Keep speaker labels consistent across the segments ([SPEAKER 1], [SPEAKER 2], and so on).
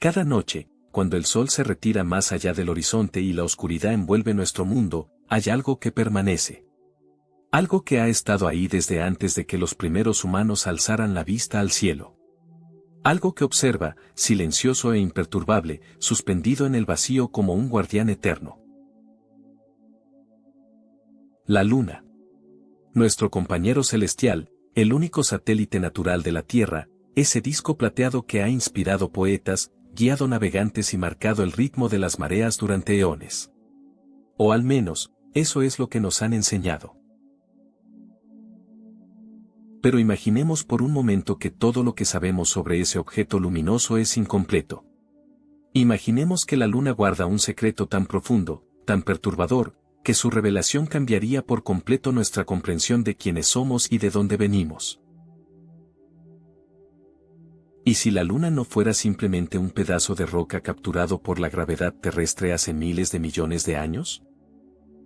[SPEAKER 1] Cada noche, cuando el sol se retira más allá del horizonte y la oscuridad envuelve nuestro mundo, hay algo que permanece. Algo que ha estado ahí desde antes de que los primeros humanos alzaran la vista al cielo. Algo que observa, silencioso e imperturbable, suspendido en el vacío como un guardián eterno. La Luna. Nuestro compañero celestial, el único satélite natural de la Tierra, ese disco plateado que ha inspirado poetas, guiado navegantes y marcado el ritmo de las mareas durante eones. O al menos, eso es lo que nos han enseñado. Pero imaginemos por un momento que todo lo que sabemos sobre ese objeto luminoso es incompleto. Imaginemos que la Luna guarda un secreto tan profundo, tan perturbador, que su revelación cambiaría por completo nuestra comprensión de quiénes somos y de dónde venimos. ¿Y si la Luna no fuera simplemente un pedazo de roca capturado por la gravedad terrestre hace miles de millones de años?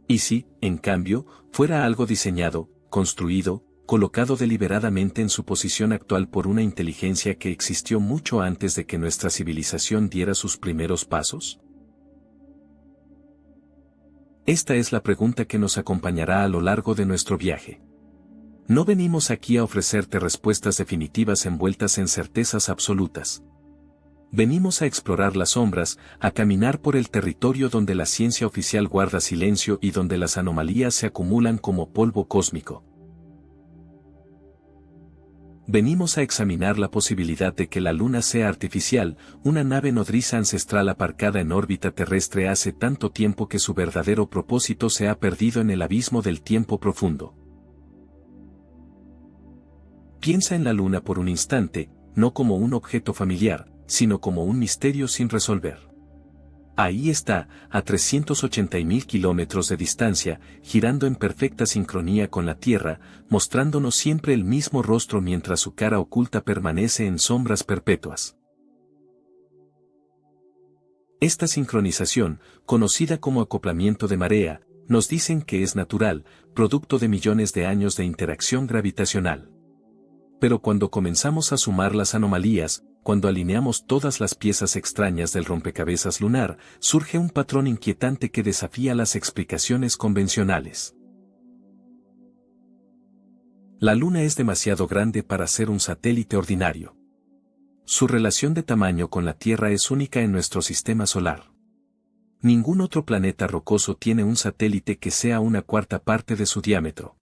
[SPEAKER 1] ¿Y si, en cambio, fuera algo diseñado, construido, colocado deliberadamente en su posición actual por una inteligencia que existió mucho antes de que nuestra civilización diera sus primeros pasos? Esta es la pregunta que nos acompañará a lo largo de nuestro viaje. No venimos aquí a ofrecerte respuestas definitivas envueltas en certezas absolutas. Venimos a explorar las sombras, a caminar por el territorio donde la ciencia oficial guarda silencio y donde las anomalías se acumulan como polvo cósmico. Venimos a examinar la posibilidad de que la Luna sea artificial, una nave nodriza ancestral aparcada en órbita terrestre hace tanto tiempo que su verdadero propósito se ha perdido en el abismo del tiempo profundo. Piensa en la Luna por un instante, no como un objeto familiar, sino como un misterio sin resolver. Ahí está, a 380.000 kilómetros de distancia, girando en perfecta sincronía con la Tierra, mostrándonos siempre el mismo rostro mientras su cara oculta permanece en sombras perpetuas. Esta sincronización, conocida como acoplamiento de marea, nos dicen que es natural, producto de millones de años de interacción gravitacional. Pero cuando comenzamos a sumar las anomalías, cuando alineamos todas las piezas extrañas del rompecabezas lunar, surge un patrón inquietante que desafía las explicaciones convencionales. La Luna es demasiado grande para ser un satélite ordinario. Su relación de tamaño con la Tierra es única en nuestro sistema solar. Ningún otro planeta rocoso tiene un satélite que sea una cuarta parte de su diámetro.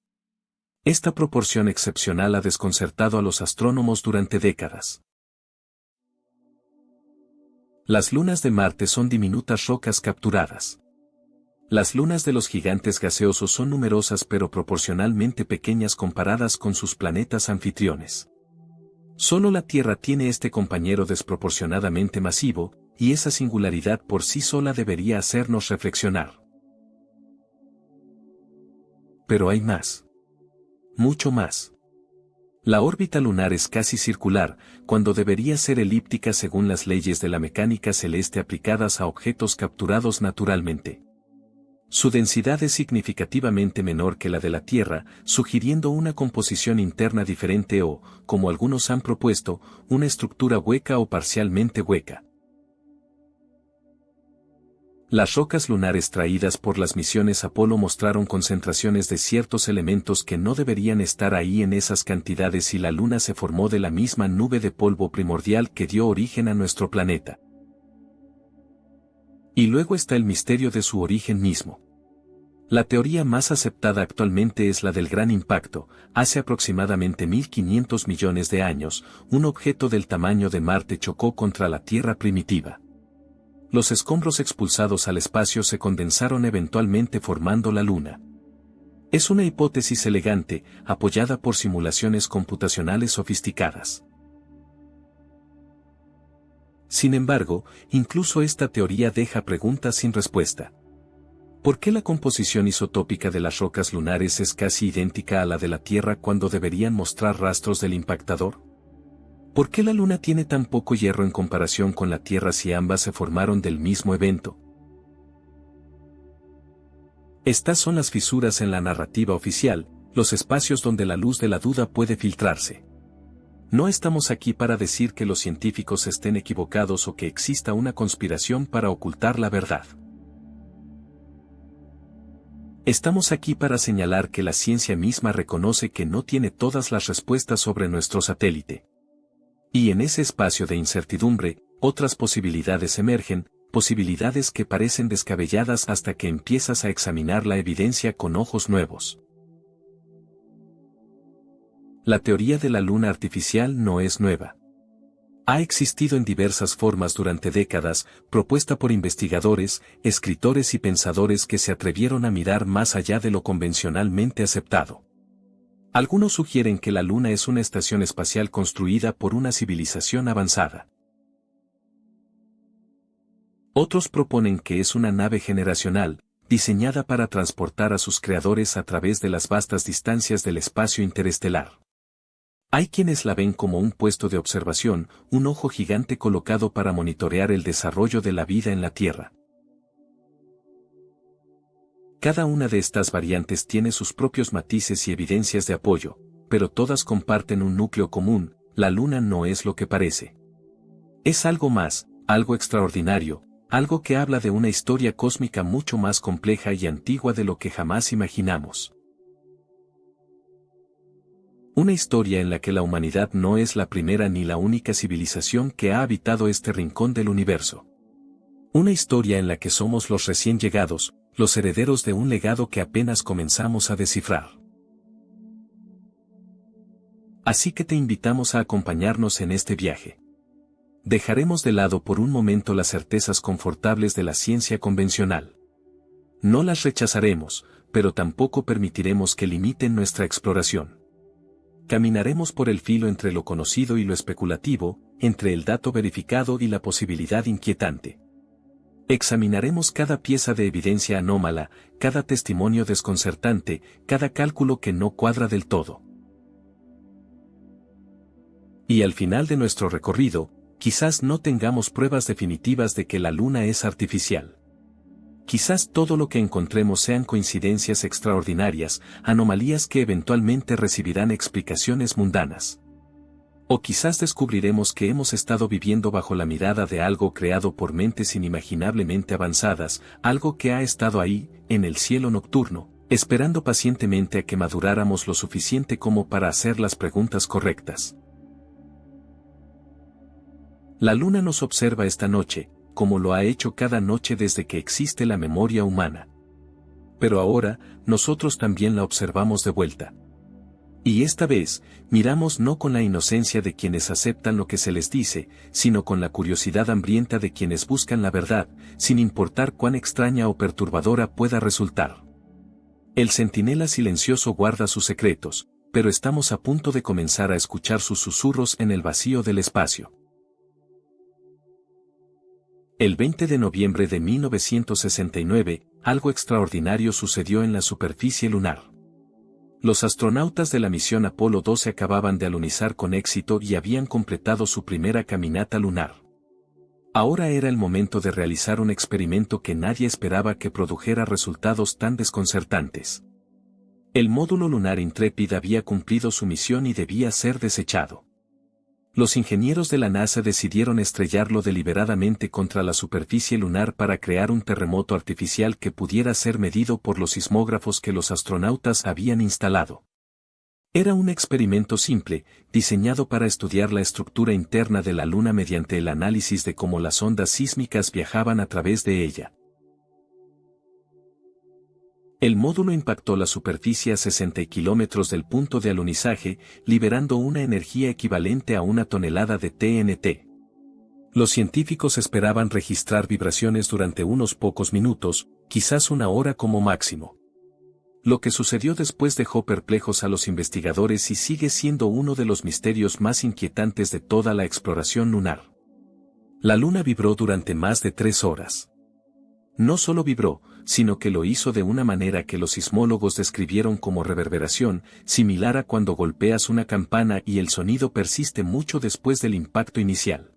[SPEAKER 1] Esta proporción excepcional ha desconcertado a los astrónomos durante décadas. Las lunas de Marte son diminutas rocas capturadas. Las lunas de los gigantes gaseosos son numerosas pero proporcionalmente pequeñas comparadas con sus planetas anfitriones. Solo la Tierra tiene este compañero desproporcionadamente masivo, y esa singularidad por sí sola debería hacernos reflexionar. Pero hay más. Mucho más. La órbita lunar es casi circular, cuando debería ser elíptica según las leyes de la mecánica celeste aplicadas a objetos capturados naturalmente. Su densidad es significativamente menor que la de la Tierra, sugiriendo una composición interna diferente o, como algunos han propuesto, una estructura hueca o parcialmente hueca. Las rocas lunares traídas por las misiones Apolo mostraron concentraciones de ciertos elementos que no deberían estar ahí en esas cantidades y la Luna se formó de la misma nube de polvo primordial que dio origen a nuestro planeta. Y luego está el misterio de su origen mismo. La teoría más aceptada actualmente es la del gran impacto. Hace aproximadamente 1500 millones de años, un objeto del tamaño de Marte chocó contra la Tierra primitiva. Los escombros expulsados al espacio se condensaron eventualmente formando la Luna. Es una hipótesis elegante, apoyada por simulaciones computacionales sofisticadas. Sin embargo, incluso esta teoría deja preguntas sin respuesta. ¿Por qué la composición isotópica de las rocas lunares es casi idéntica a la de la Tierra cuando deberían mostrar rastros del impactador? ¿Por qué la Luna tiene tan poco hierro en comparación con la Tierra si ambas se formaron del mismo evento? Estas son las fisuras en la narrativa oficial, los espacios donde la luz de la duda puede filtrarse. No estamos aquí para decir que los científicos estén equivocados o que exista una conspiración para ocultar la verdad. Estamos aquí para señalar que la ciencia misma reconoce que no tiene todas las respuestas sobre nuestro satélite. Y en ese espacio de incertidumbre, otras posibilidades emergen, posibilidades que parecen descabelladas hasta que empiezas a examinar la evidencia con ojos nuevos. La teoría de la luna artificial no es nueva. Ha existido en diversas formas durante décadas, propuesta por investigadores, escritores y pensadores que se atrevieron a mirar más allá de lo convencionalmente aceptado. Algunos sugieren que la Luna es una estación espacial construida por una civilización avanzada. Otros proponen que es una nave generacional, diseñada para transportar a sus creadores a través de las vastas distancias del espacio interestelar. Hay quienes la ven como un puesto de observación, un ojo gigante colocado para monitorear el desarrollo de la vida en la Tierra. Cada una de estas variantes tiene sus propios matices y evidencias de apoyo, pero todas comparten un núcleo común: la Luna no es lo que parece. Es algo más, algo extraordinario, algo que habla de una historia cósmica mucho más compleja y antigua de lo que jamás imaginamos. Una historia en la que la humanidad no es la primera ni la única civilización que ha habitado este rincón del universo. Una historia en la que somos los recién llegados, los herederos de un legado que apenas comenzamos a descifrar. Así que te invitamos a acompañarnos en este viaje. Dejaremos de lado por un momento las certezas confortables de la ciencia convencional. No las rechazaremos, pero tampoco permitiremos que limiten nuestra exploración. Caminaremos por el filo entre lo conocido y lo especulativo, entre el dato verificado y la posibilidad inquietante. Examinaremos cada pieza de evidencia anómala, cada testimonio desconcertante, cada cálculo que no cuadra del todo. Y al final de nuestro recorrido, quizás no tengamos pruebas definitivas de que la Luna es artificial. Quizás todo lo que encontremos sean coincidencias extraordinarias, anomalías que eventualmente recibirán explicaciones mundanas. O quizás descubriremos que hemos estado viviendo bajo la mirada de algo creado por mentes inimaginablemente avanzadas, algo que ha estado ahí, en el cielo nocturno, esperando pacientemente a que maduráramos lo suficiente como para hacer las preguntas correctas. La Luna nos observa esta noche, como lo ha hecho cada noche desde que existe la memoria humana. Pero ahora, nosotros también la observamos de vuelta. Y esta vez, miramos no con la inocencia de quienes aceptan lo que se les dice, sino con la curiosidad hambrienta de quienes buscan la verdad, sin importar cuán extraña o perturbadora pueda resultar. El centinela silencioso guarda sus secretos, pero estamos a punto de comenzar a escuchar sus susurros en el vacío del espacio. El 20 de noviembre de 1969, algo extraordinario sucedió en la superficie lunar. Los astronautas de la misión Apolo 12 acababan de alunizar con éxito y habían completado su primera caminata lunar. Ahora era el momento de realizar un experimento que nadie esperaba que produjera resultados tan desconcertantes. El módulo lunar Intrepid había cumplido su misión y debía ser desechado. Los ingenieros de la NASA decidieron estrellarlo deliberadamente contra la superficie lunar para crear un terremoto artificial que pudiera ser medido por los sismógrafos que los astronautas habían instalado. Era un experimento simple, diseñado para estudiar la estructura interna de la Luna mediante el análisis de cómo las ondas sísmicas viajaban a través de ella. El módulo impactó la superficie a 60 kilómetros del punto de alunizaje, liberando una energía equivalente a 1 tonelada de TNT. Los científicos esperaban registrar vibraciones durante unos pocos minutos, quizás 1 hora como máximo. Lo que sucedió después dejó perplejos a los investigadores y sigue siendo uno de los misterios más inquietantes de toda la exploración lunar. La Luna vibró durante más de 3 horas. No solo vibró, sino que lo hizo de una manera que los sismólogos describieron como reverberación, similar a cuando golpeas una campana y el sonido persiste mucho después del impacto inicial.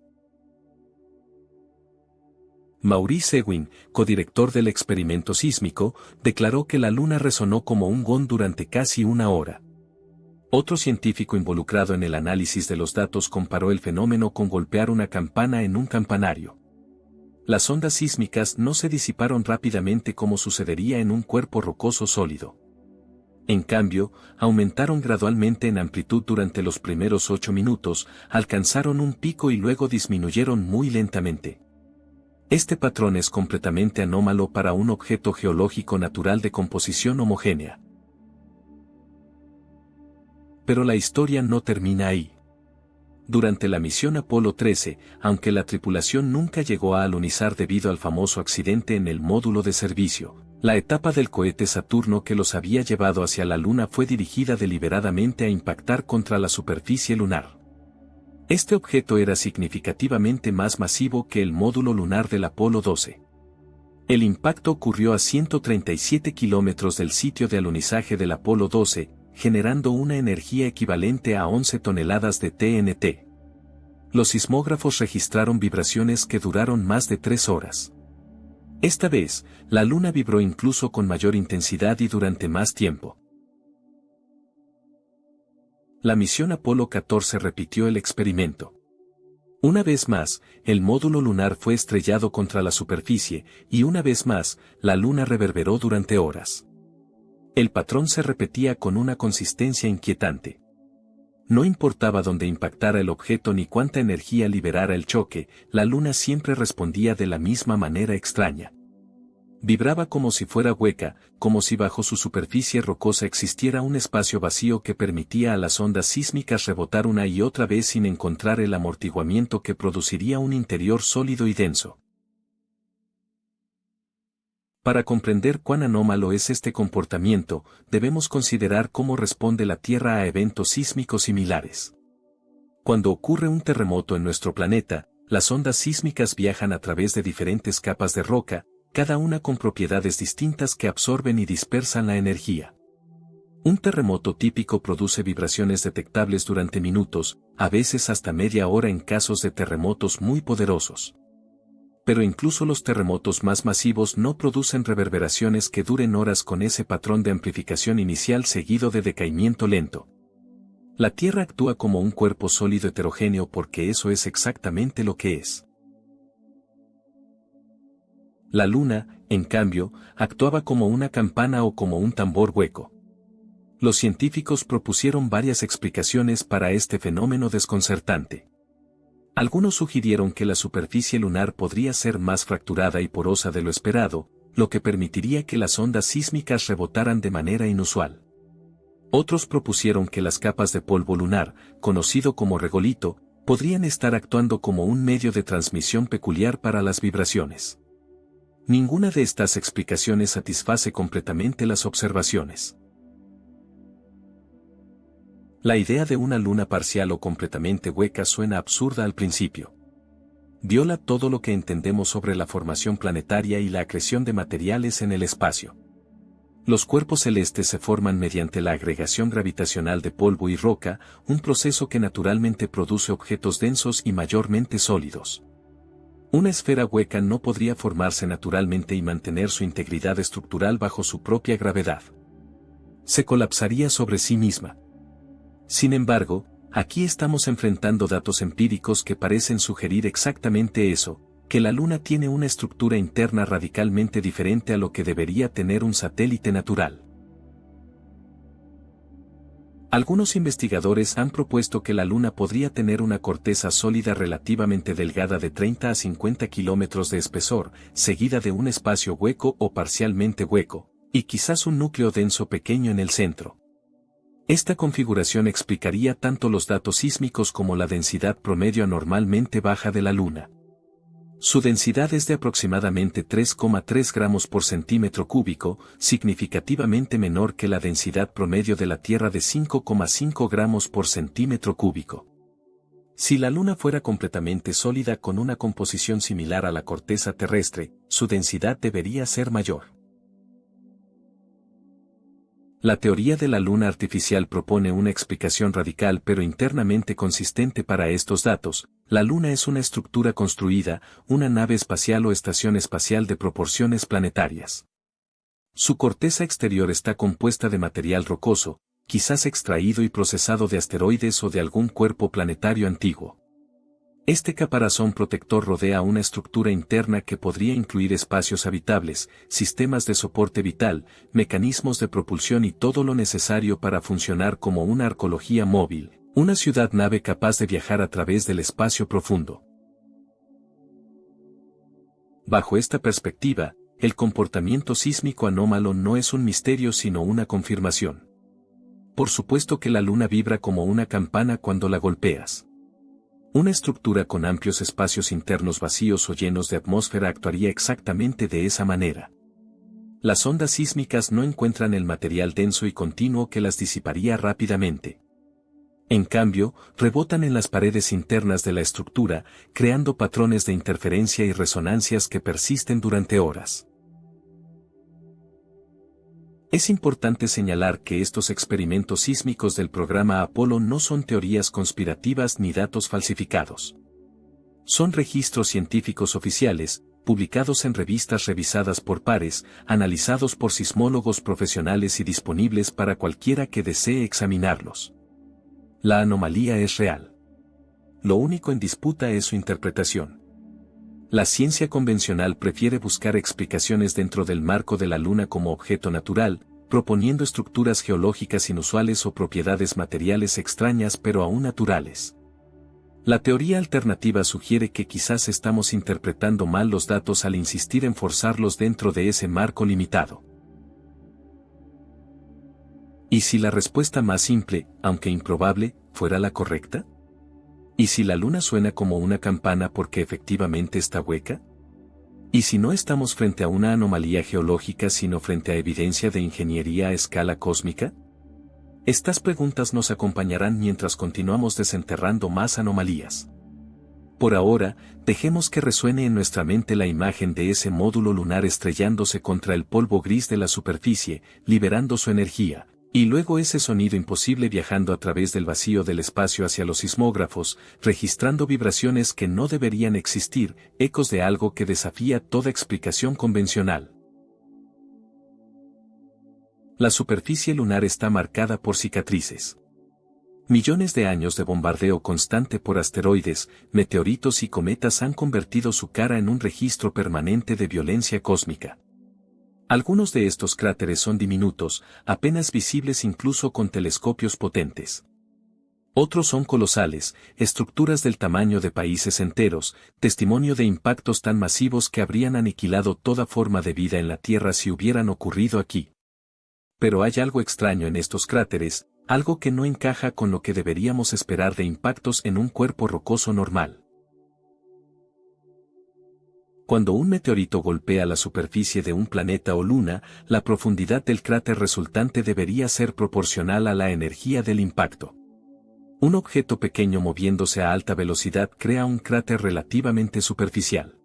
[SPEAKER 1] Maurice Ewing, codirector del experimento sísmico, declaró que la Luna resonó como un gong durante casi 1 hora. Otro científico involucrado en el análisis de los datos comparó el fenómeno con golpear una campana en un campanario. Las ondas sísmicas no se disiparon rápidamente como sucedería en un cuerpo rocoso sólido. En cambio, aumentaron gradualmente en amplitud durante los primeros 8 minutos, alcanzaron un pico y luego disminuyeron muy lentamente. Este patrón es completamente anómalo para un objeto geológico natural de composición homogénea. Pero la historia no termina ahí. Durante la misión Apolo 13, aunque la tripulación nunca llegó a alunizar debido al famoso accidente en el módulo de servicio, la etapa del cohete Saturno que los había llevado hacia la Luna fue dirigida deliberadamente a impactar contra la superficie lunar. Este objeto era significativamente más masivo que el módulo lunar del Apolo 12. El impacto ocurrió a 137 kilómetros del sitio de alunizaje del Apolo 12, generando una energía equivalente a 11 toneladas de TNT. Los sismógrafos registraron vibraciones que duraron más de 3 horas. Esta vez, la Luna vibró incluso con mayor intensidad y durante más tiempo. La misión Apolo 14 repitió el experimento. Una vez más, el módulo lunar fue estrellado contra la superficie, y una vez más, la Luna reverberó durante horas. El patrón se repetía con una consistencia inquietante. No importaba dónde impactara el objeto ni cuánta energía liberara el choque, la Luna siempre respondía de la misma manera extraña. Vibraba como si fuera hueca, como si bajo su superficie rocosa existiera un espacio vacío que permitía a las ondas sísmicas rebotar una y otra vez sin encontrar el amortiguamiento que produciría un interior sólido y denso. Para comprender cuán anómalo es este comportamiento, debemos considerar cómo responde la Tierra a eventos sísmicos similares. Cuando ocurre un terremoto en nuestro planeta, las ondas sísmicas viajan a través de diferentes capas de roca, cada una con propiedades distintas que absorben y dispersan la energía. Un terremoto típico produce vibraciones detectables durante minutos, a veces hasta media hora en casos de terremotos muy poderosos. Pero incluso los terremotos más masivos no producen reverberaciones que duren horas con ese patrón de amplificación inicial seguido de decaimiento lento. La Tierra actúa como un cuerpo sólido heterogéneo porque eso es exactamente lo que es. La Luna, en cambio, actuaba como una campana o como un tambor hueco. Los científicos propusieron varias explicaciones para este fenómeno desconcertante. Algunos sugirieron que la superficie lunar podría ser más fracturada y porosa de lo esperado, lo que permitiría que las ondas sísmicas rebotaran de manera inusual. Otros propusieron que las capas de polvo lunar, conocido como regolito, podrían estar actuando como un medio de transmisión peculiar para las vibraciones. Ninguna de estas explicaciones satisface completamente las observaciones. La idea de una luna parcial o completamente hueca suena absurda al principio. Viola todo lo que entendemos sobre la formación planetaria y la acreción de materiales en el espacio. Los cuerpos celestes se forman mediante la agregación gravitacional de polvo y roca, un proceso que naturalmente produce objetos densos y mayormente sólidos. Una esfera hueca no podría formarse naturalmente y mantener su integridad estructural bajo su propia gravedad. Se colapsaría sobre sí misma. Sin embargo, aquí estamos enfrentando datos empíricos que parecen sugerir exactamente eso, que la Luna tiene una estructura interna radicalmente diferente a lo que debería tener un satélite natural. Algunos investigadores han propuesto que la Luna podría tener una corteza sólida relativamente delgada de 30 a 50 kilómetros de espesor, seguida de un espacio hueco o parcialmente hueco, y quizás un núcleo denso pequeño en el centro. Esta configuración explicaría tanto los datos sísmicos como la densidad promedio anormalmente baja de la Luna. Su densidad es de aproximadamente 3,3 gramos por centímetro cúbico, significativamente menor que la densidad promedio de la Tierra de 5,5 gramos por centímetro cúbico. Si la Luna fuera completamente sólida con una composición similar a la corteza terrestre, su densidad debería ser mayor. La teoría de la Luna artificial propone una explicación radical pero internamente consistente para estos datos. La Luna es una estructura construida, una nave espacial o estación espacial de proporciones planetarias. Su corteza exterior está compuesta de material rocoso, quizás extraído y procesado de asteroides o de algún cuerpo planetario antiguo. Este caparazón protector rodea una estructura interna que podría incluir espacios habitables, sistemas de soporte vital, mecanismos de propulsión y todo lo necesario para funcionar como una arqueología móvil, una ciudad-nave capaz de viajar a través del espacio profundo. Bajo esta perspectiva, el comportamiento sísmico anómalo no es un misterio sino una confirmación. Por supuesto que la Luna vibra como una campana cuando la golpeas. Una estructura con amplios espacios internos vacíos o llenos de atmósfera actuaría exactamente de esa manera. Las ondas sísmicas no encuentran el material denso y continuo que las disiparía rápidamente. En cambio, rebotan en las paredes internas de la estructura, creando patrones de interferencia y resonancias que persisten durante horas. Es importante señalar que estos experimentos sísmicos del programa Apolo no son teorías conspirativas ni datos falsificados. Son registros científicos oficiales, publicados en revistas revisadas por pares, analizados por sismólogos profesionales y disponibles para cualquiera que desee examinarlos. La anomalía es real. Lo único en disputa es su interpretación. La ciencia convencional prefiere buscar explicaciones dentro del marco de la Luna como objeto natural, proponiendo estructuras geológicas inusuales o propiedades materiales extrañas pero aún naturales. La teoría alternativa sugiere que quizás estamos interpretando mal los datos al insistir en forzarlos dentro de ese marco limitado. ¿Y si la respuesta más simple, aunque improbable, fuera la correcta? ¿Y si la Luna suena como una campana porque efectivamente está hueca? ¿Y si no estamos frente a una anomalía geológica sino frente a evidencia de ingeniería a escala cósmica? Estas preguntas nos acompañarán mientras continuamos desenterrando más anomalías. Por ahora, dejemos que resuene en nuestra mente la imagen de ese módulo lunar estrellándose contra el polvo gris de la superficie, liberando su energía. Y luego ese sonido imposible viajando a través del vacío del espacio hacia los sismógrafos, registrando vibraciones que no deberían existir, ecos de algo que desafía toda explicación convencional. La superficie lunar está marcada por cicatrices. Millones de años de bombardeo constante por asteroides, meteoritos y cometas han convertido su cara en un registro permanente de violencia cósmica. Algunos de estos cráteres son diminutos, apenas visibles incluso con telescopios potentes. Otros son colosales, estructuras del tamaño de países enteros, testimonio de impactos tan masivos que habrían aniquilado toda forma de vida en la Tierra si hubieran ocurrido aquí. Pero hay algo extraño en estos cráteres, algo que no encaja con lo que deberíamos esperar de impactos en un cuerpo rocoso normal. Cuando un meteorito golpea la superficie de un planeta o luna, la profundidad del cráter resultante debería ser proporcional a la energía del impacto. Un objeto pequeño moviéndose a alta velocidad crea un cráter relativamente superficial.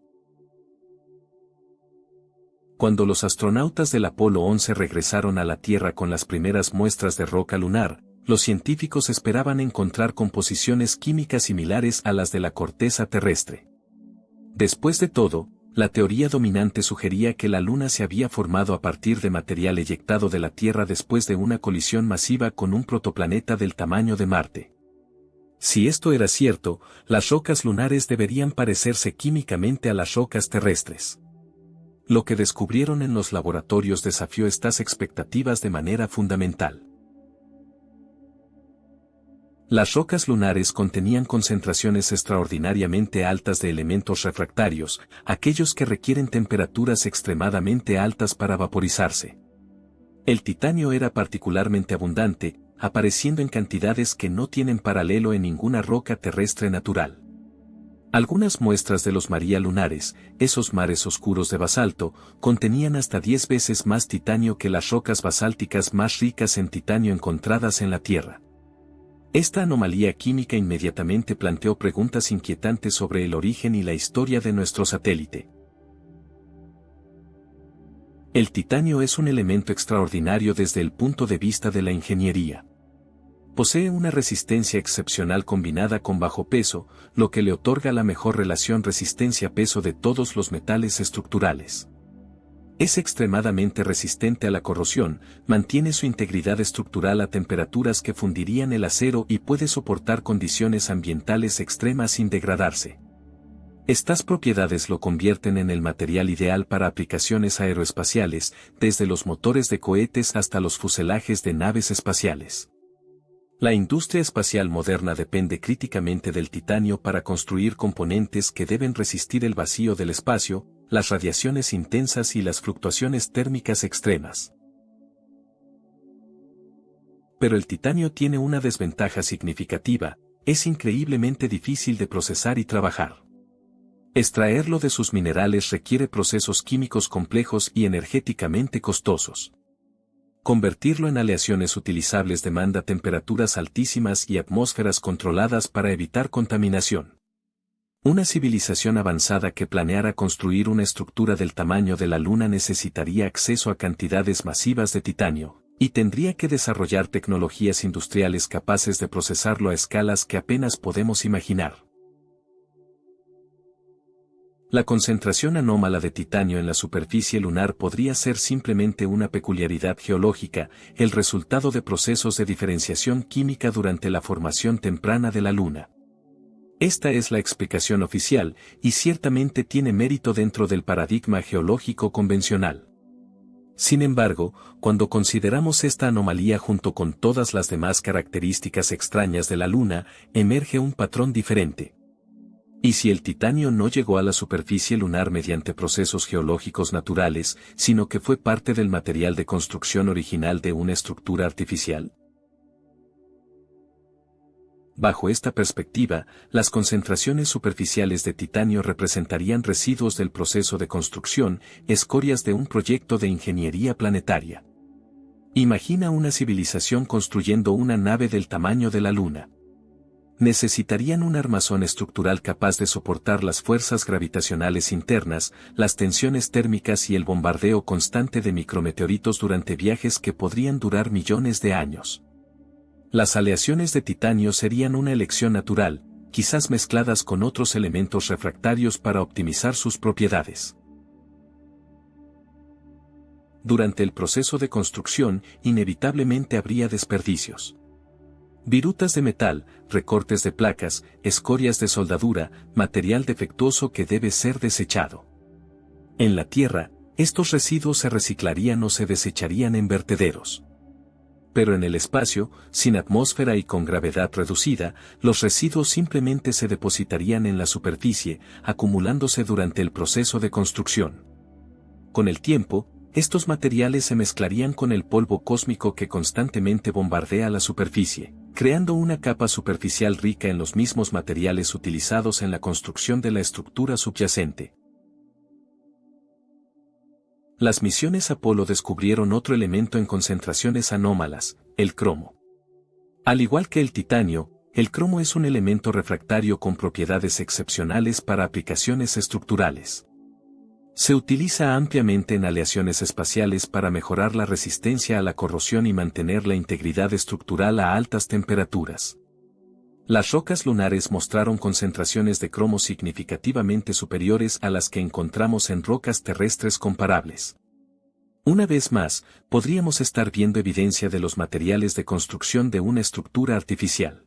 [SPEAKER 1] Cuando los astronautas del Apolo 11 regresaron a la Tierra con las primeras muestras de roca lunar, los científicos esperaban encontrar composiciones químicas similares a las de la corteza terrestre. Después de todo, la teoría dominante sugería que la Luna se había formado a partir de material eyectado de la Tierra después de una colisión masiva con un protoplaneta del tamaño de Marte. Si esto era cierto, las rocas lunares deberían parecerse químicamente a las rocas terrestres. Lo que descubrieron en los laboratorios desafió estas expectativas de manera fundamental. Las rocas lunares contenían concentraciones extraordinariamente altas de elementos refractarios, aquellos que requieren temperaturas extremadamente altas para vaporizarse. El titanio era particularmente abundante, apareciendo en cantidades que no tienen paralelo en ninguna roca terrestre natural. Algunas muestras de los María lunares, esos mares oscuros de basalto, contenían hasta 10 veces más titanio que las rocas basálticas más ricas en titanio encontradas en la Tierra. Esta anomalía química inmediatamente planteó preguntas inquietantes sobre el origen y la historia de nuestro satélite. El titanio es un elemento extraordinario desde el punto de vista de la ingeniería. Posee una resistencia excepcional combinada con bajo peso, lo que le otorga la mejor relación resistencia-peso de todos los metales estructurales. Es extremadamente resistente a la corrosión, mantiene su integridad estructural a temperaturas que fundirían el acero y puede soportar condiciones ambientales extremas sin degradarse. Estas propiedades lo convierten en el material ideal para aplicaciones aeroespaciales, desde los motores de cohetes hasta los fuselajes de naves espaciales. La industria espacial moderna depende críticamente del titanio para construir componentes que deben resistir el vacío del espacio, las radiaciones intensas y las fluctuaciones térmicas extremas. Pero el titanio tiene una desventaja significativa: es increíblemente difícil de procesar y trabajar. Extraerlo de sus minerales requiere procesos químicos complejos y energéticamente costosos. Convertirlo en aleaciones utilizables demanda temperaturas altísimas y atmósferas controladas para evitar contaminación. Una civilización avanzada que planeara construir una estructura del tamaño de la Luna necesitaría acceso a cantidades masivas de titanio, y tendría que desarrollar tecnologías industriales capaces de procesarlo a escalas que apenas podemos imaginar. La concentración anómala de titanio en la superficie lunar podría ser simplemente una peculiaridad geológica, el resultado de procesos de diferenciación química durante la formación temprana de la Luna. Esta es la explicación oficial, y ciertamente tiene mérito dentro del paradigma geológico convencional. Sin embargo, cuando consideramos esta anomalía junto con todas las demás características extrañas de la Luna, emerge un patrón diferente. ¿Y si el titanio no llegó a la superficie lunar mediante procesos geológicos naturales, sino que fue parte del material de construcción original de una estructura artificial? Bajo esta perspectiva, las concentraciones superficiales de titanio representarían residuos del proceso de construcción, escorias de un proyecto de ingeniería planetaria. Imagina una civilización construyendo una nave del tamaño de la Luna. Necesitarían un armazón estructural capaz de soportar las fuerzas gravitacionales internas, las tensiones térmicas y el bombardeo constante de micrometeoritos durante viajes que podrían durar millones de años. Las aleaciones de titanio serían una elección natural, quizás mezcladas con otros elementos refractarios para optimizar sus propiedades. Durante el proceso de construcción, inevitablemente habría desperdicios. Virutas de metal, recortes de placas, escorias de soldadura, material defectuoso que debe ser desechado. En la Tierra, estos residuos se reciclarían o se desecharían en vertederos. Pero en el espacio, sin atmósfera y con gravedad reducida, los residuos simplemente se depositarían en la superficie, acumulándose durante el proceso de construcción. Con el tiempo, estos materiales se mezclarían con el polvo cósmico que constantemente bombardea la superficie, creando una capa superficial rica en los mismos materiales utilizados en la construcción de la estructura subyacente. Las misiones Apolo descubrieron otro elemento en concentraciones anómalas, el cromo. Al igual que el titanio, el cromo es un elemento refractario con propiedades excepcionales para aplicaciones estructurales. Se utiliza ampliamente en aleaciones espaciales para mejorar la resistencia a la corrosión y mantener la integridad estructural a altas temperaturas. Las rocas lunares mostraron concentraciones de cromo significativamente superiores a las que encontramos en rocas terrestres comparables. Una vez más, podríamos estar viendo evidencia de los materiales de construcción de una estructura artificial.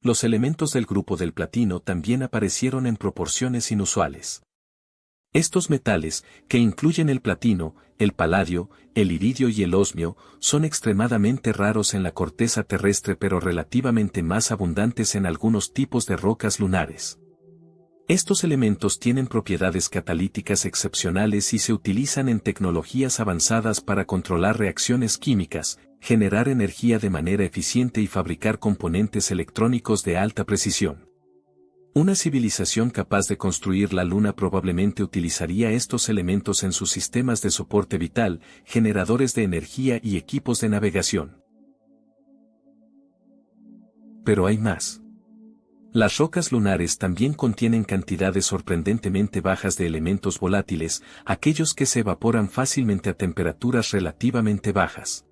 [SPEAKER 1] Los elementos del grupo del platino también aparecieron en proporciones inusuales. Estos metales, que incluyen el platino, el paladio, el iridio y el osmio, son extremadamente raros en la corteza terrestre pero relativamente más abundantes en algunos tipos de rocas lunares. Estos elementos tienen propiedades catalíticas excepcionales y se utilizan en tecnologías avanzadas para controlar reacciones químicas, generar energía de manera eficiente y fabricar componentes electrónicos de alta precisión. Una civilización capaz de construir la Luna probablemente utilizaría estos elementos en sus sistemas de soporte vital, generadores de energía y equipos de navegación. Pero hay más. Las rocas lunares también contienen cantidades sorprendentemente bajas de elementos volátiles, aquellos que se evaporan fácilmente a temperaturas relativamente bajas.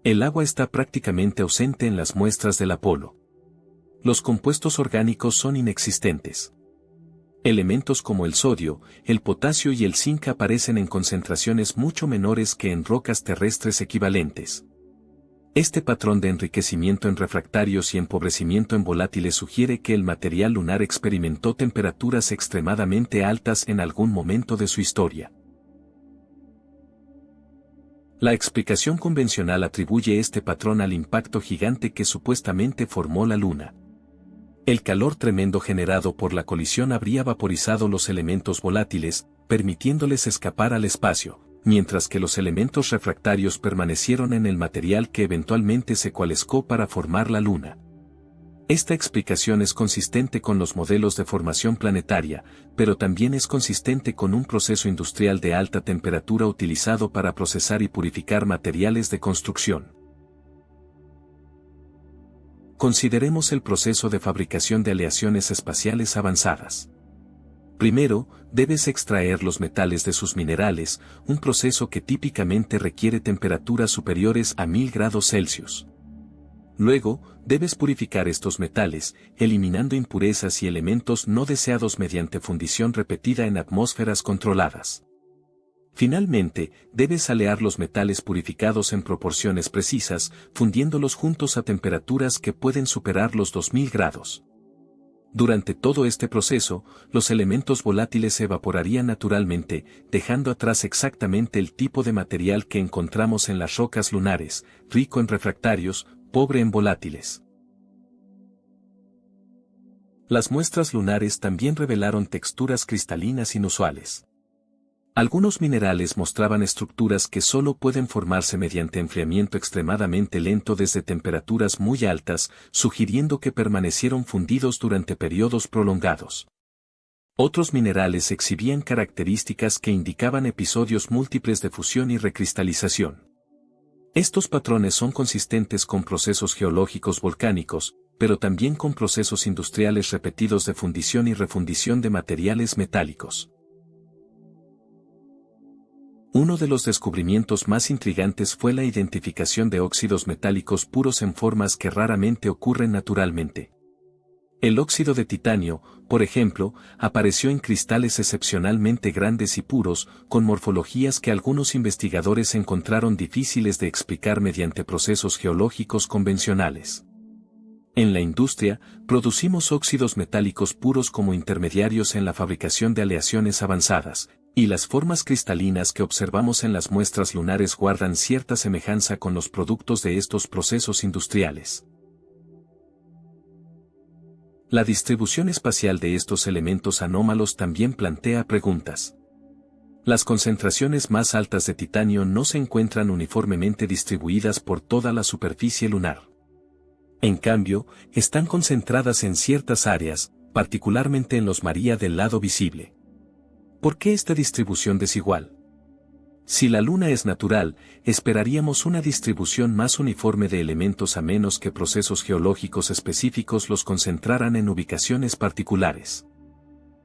[SPEAKER 1] El agua está prácticamente ausente en las muestras del Apolo. Los compuestos orgánicos son inexistentes. Elementos como el sodio, el potasio y el zinc aparecen en concentraciones mucho menores que en rocas terrestres equivalentes. Este patrón de enriquecimiento en refractarios y empobrecimiento en volátiles sugiere que el material lunar experimentó temperaturas extremadamente altas en algún momento de su historia. La explicación convencional atribuye este patrón al impacto gigante que supuestamente formó la Luna. El calor tremendo generado por la colisión habría vaporizado los elementos volátiles, permitiéndoles escapar al espacio, mientras que los elementos refractarios permanecieron en el material que eventualmente se coalescó para formar la Luna. Esta explicación es consistente con los modelos de formación planetaria, pero también es consistente con un proceso industrial de alta temperatura utilizado para procesar y purificar materiales de construcción. Consideremos el proceso de fabricación de aleaciones espaciales avanzadas. Primero, debes extraer los metales de sus minerales, un proceso que típicamente requiere temperaturas superiores a 1000 grados Celsius. Luego, debes purificar estos metales, eliminando impurezas y elementos no deseados mediante fundición repetida en atmósferas controladas. Finalmente, debes alear los metales purificados en proporciones precisas, fundiéndolos juntos a temperaturas que pueden superar los 2000 grados. Durante todo este proceso, los elementos volátiles se evaporarían naturalmente, dejando atrás exactamente el tipo de material que encontramos en las rocas lunares, rico en refractarios, pobre en volátiles. Las muestras lunares también revelaron texturas cristalinas inusuales. Algunos minerales mostraban estructuras que solo pueden formarse mediante enfriamiento extremadamente lento desde temperaturas muy altas, sugiriendo que permanecieron fundidos durante periodos prolongados. Otros minerales exhibían características que indicaban episodios múltiples de fusión y recristalización. Estos patrones son consistentes con procesos geológicos volcánicos, pero también con procesos industriales repetidos de fundición y refundición de materiales metálicos. Uno de los descubrimientos más intrigantes fue la identificación de óxidos metálicos puros en formas que raramente ocurren naturalmente. El óxido de titanio, por ejemplo, apareció en cristales excepcionalmente grandes y puros, con morfologías que algunos investigadores encontraron difíciles de explicar mediante procesos geológicos convencionales. En la industria, producimos óxidos metálicos puros como intermediarios en la fabricación de aleaciones avanzadas, y las formas cristalinas que observamos en las muestras lunares guardan cierta semejanza con los productos de estos procesos industriales. La distribución espacial de estos elementos anómalos también plantea preguntas. Las concentraciones más altas de titanio no se encuentran uniformemente distribuidas por toda la superficie lunar. En cambio, están concentradas en ciertas áreas, particularmente en los María del lado visible. ¿Por qué esta distribución desigual? Si la Luna es natural, esperaríamos una distribución más uniforme de elementos a menos que procesos geológicos específicos los concentraran en ubicaciones particulares.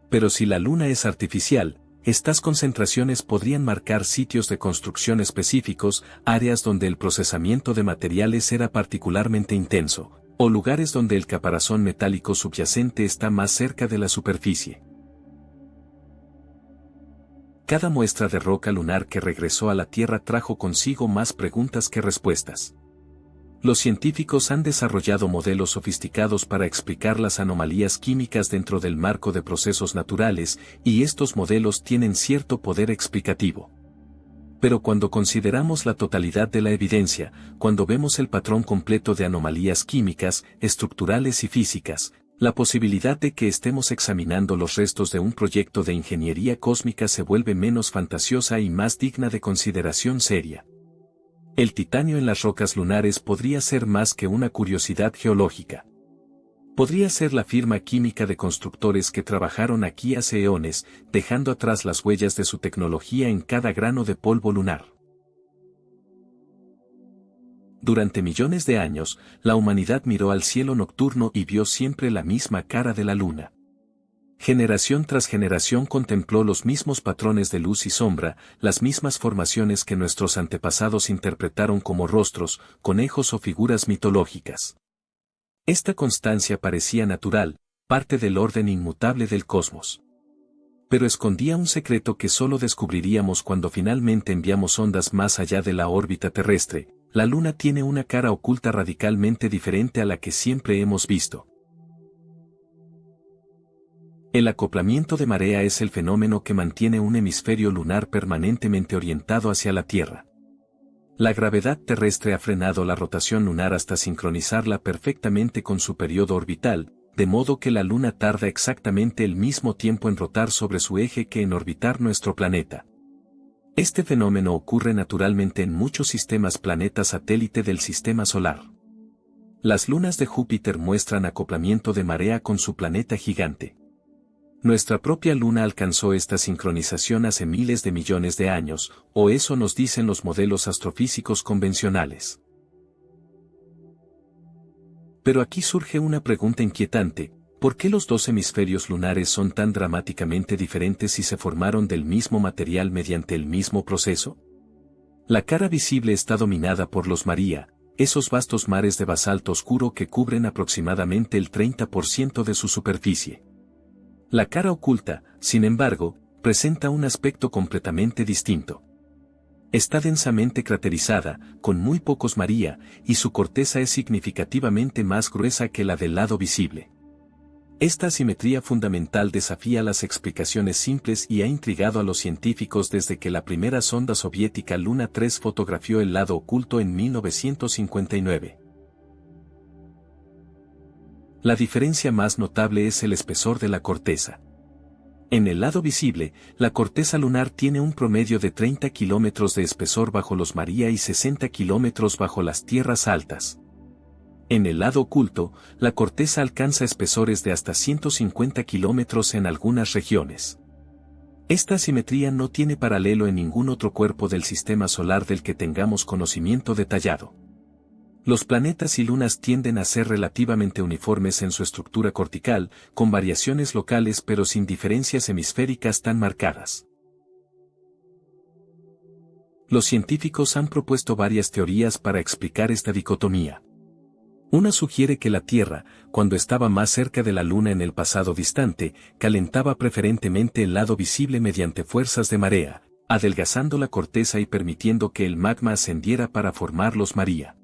[SPEAKER 1] Pero si la Luna es artificial, estas concentraciones podrían marcar sitios de construcción específicos, áreas donde el procesamiento de materiales era particularmente intenso, o lugares donde el caparazón metálico subyacente está más cerca de la superficie. Cada muestra de roca lunar que regresó a la Tierra trajo consigo más preguntas que respuestas. Los científicos han desarrollado modelos sofisticados para explicar las anomalías químicas dentro del marco de procesos naturales, y estos modelos tienen cierto poder explicativo. Pero cuando consideramos la totalidad de la evidencia, cuando vemos el patrón completo de anomalías químicas, estructurales y físicas, la posibilidad de que estemos examinando los restos de un proyecto de ingeniería cósmica se vuelve menos fantasiosa y más digna de consideración seria. El titanio en las rocas lunares podría ser más que una curiosidad geológica. Podría ser la firma química de constructores que trabajaron aquí hace eones, dejando atrás las huellas de su tecnología en cada grano de polvo lunar. Durante millones de años, la humanidad miró al cielo nocturno y vio siempre la misma cara de la Luna. Generación tras generación contempló los mismos patrones de luz y sombra, las mismas formaciones que nuestros antepasados interpretaron como rostros, conejos o figuras mitológicas. Esta constancia parecía natural, parte del orden inmutable del cosmos. Pero escondía un secreto que solo descubriríamos cuando finalmente enviamos ondas más allá de la órbita terrestre. La Luna tiene una cara oculta radicalmente diferente a la que siempre hemos visto. El acoplamiento de marea es el fenómeno que mantiene un hemisferio lunar permanentemente orientado hacia la Tierra. La gravedad terrestre ha frenado la rotación lunar hasta sincronizarla perfectamente con su periodo orbital, de modo que la Luna tarda exactamente el mismo tiempo en rotar sobre su eje que en orbitar nuestro planeta. Este fenómeno ocurre naturalmente en muchos sistemas planeta satélite del Sistema Solar. Las lunas de Júpiter muestran acoplamiento de marea con su planeta gigante. Nuestra propia Luna alcanzó esta sincronización hace miles de millones de años, o eso nos dicen los modelos astrofísicos convencionales. Pero aquí surge una pregunta inquietante: ¿por qué los dos hemisferios lunares son tan dramáticamente diferentes si se formaron del mismo material mediante el mismo proceso? La cara visible está dominada por los María, esos vastos mares de basalto oscuro que cubren aproximadamente el 30% de su superficie. La cara oculta, sin embargo, presenta un aspecto completamente distinto. Está densamente craterizada, con muy pocos María, y su corteza es significativamente más gruesa que la del lado visible. Esta asimetría fundamental desafía las explicaciones simples y ha intrigado a los científicos desde que la primera sonda soviética Luna 3 fotografió el lado oculto en 1959. La diferencia más notable es el espesor de la corteza. En el lado visible, la corteza lunar tiene un promedio de 30 kilómetros de espesor bajo los María y 60 kilómetros bajo las tierras altas. En el lado oculto, la corteza alcanza espesores de hasta 150 kilómetros en algunas regiones. Esta asimetría no tiene paralelo en ningún otro cuerpo del sistema solar del que tengamos conocimiento detallado. Los planetas y lunas tienden a ser relativamente uniformes en su estructura cortical, con variaciones locales pero sin diferencias hemisféricas tan marcadas. Los científicos han propuesto varias teorías para explicar esta dicotomía. Una sugiere que la Tierra, cuando estaba más cerca de la Luna en el pasado distante, calentaba preferentemente el lado visible mediante fuerzas de marea, adelgazando la corteza y permitiendo que el magma ascendiera para formar los María.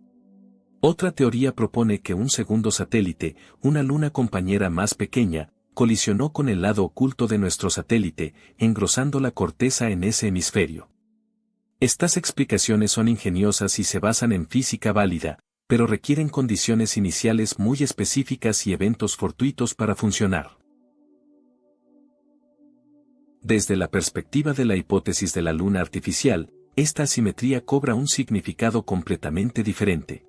[SPEAKER 1] Otra teoría propone que un segundo satélite, una luna compañera más pequeña, colisionó con el lado oculto de nuestro satélite, engrosando la corteza en ese hemisferio. Estas explicaciones son ingeniosas y se basan en física válida, pero requieren condiciones iniciales muy específicas y eventos fortuitos para funcionar. Desde la perspectiva de la hipótesis de la luna artificial, esta asimetría cobra un significado completamente diferente.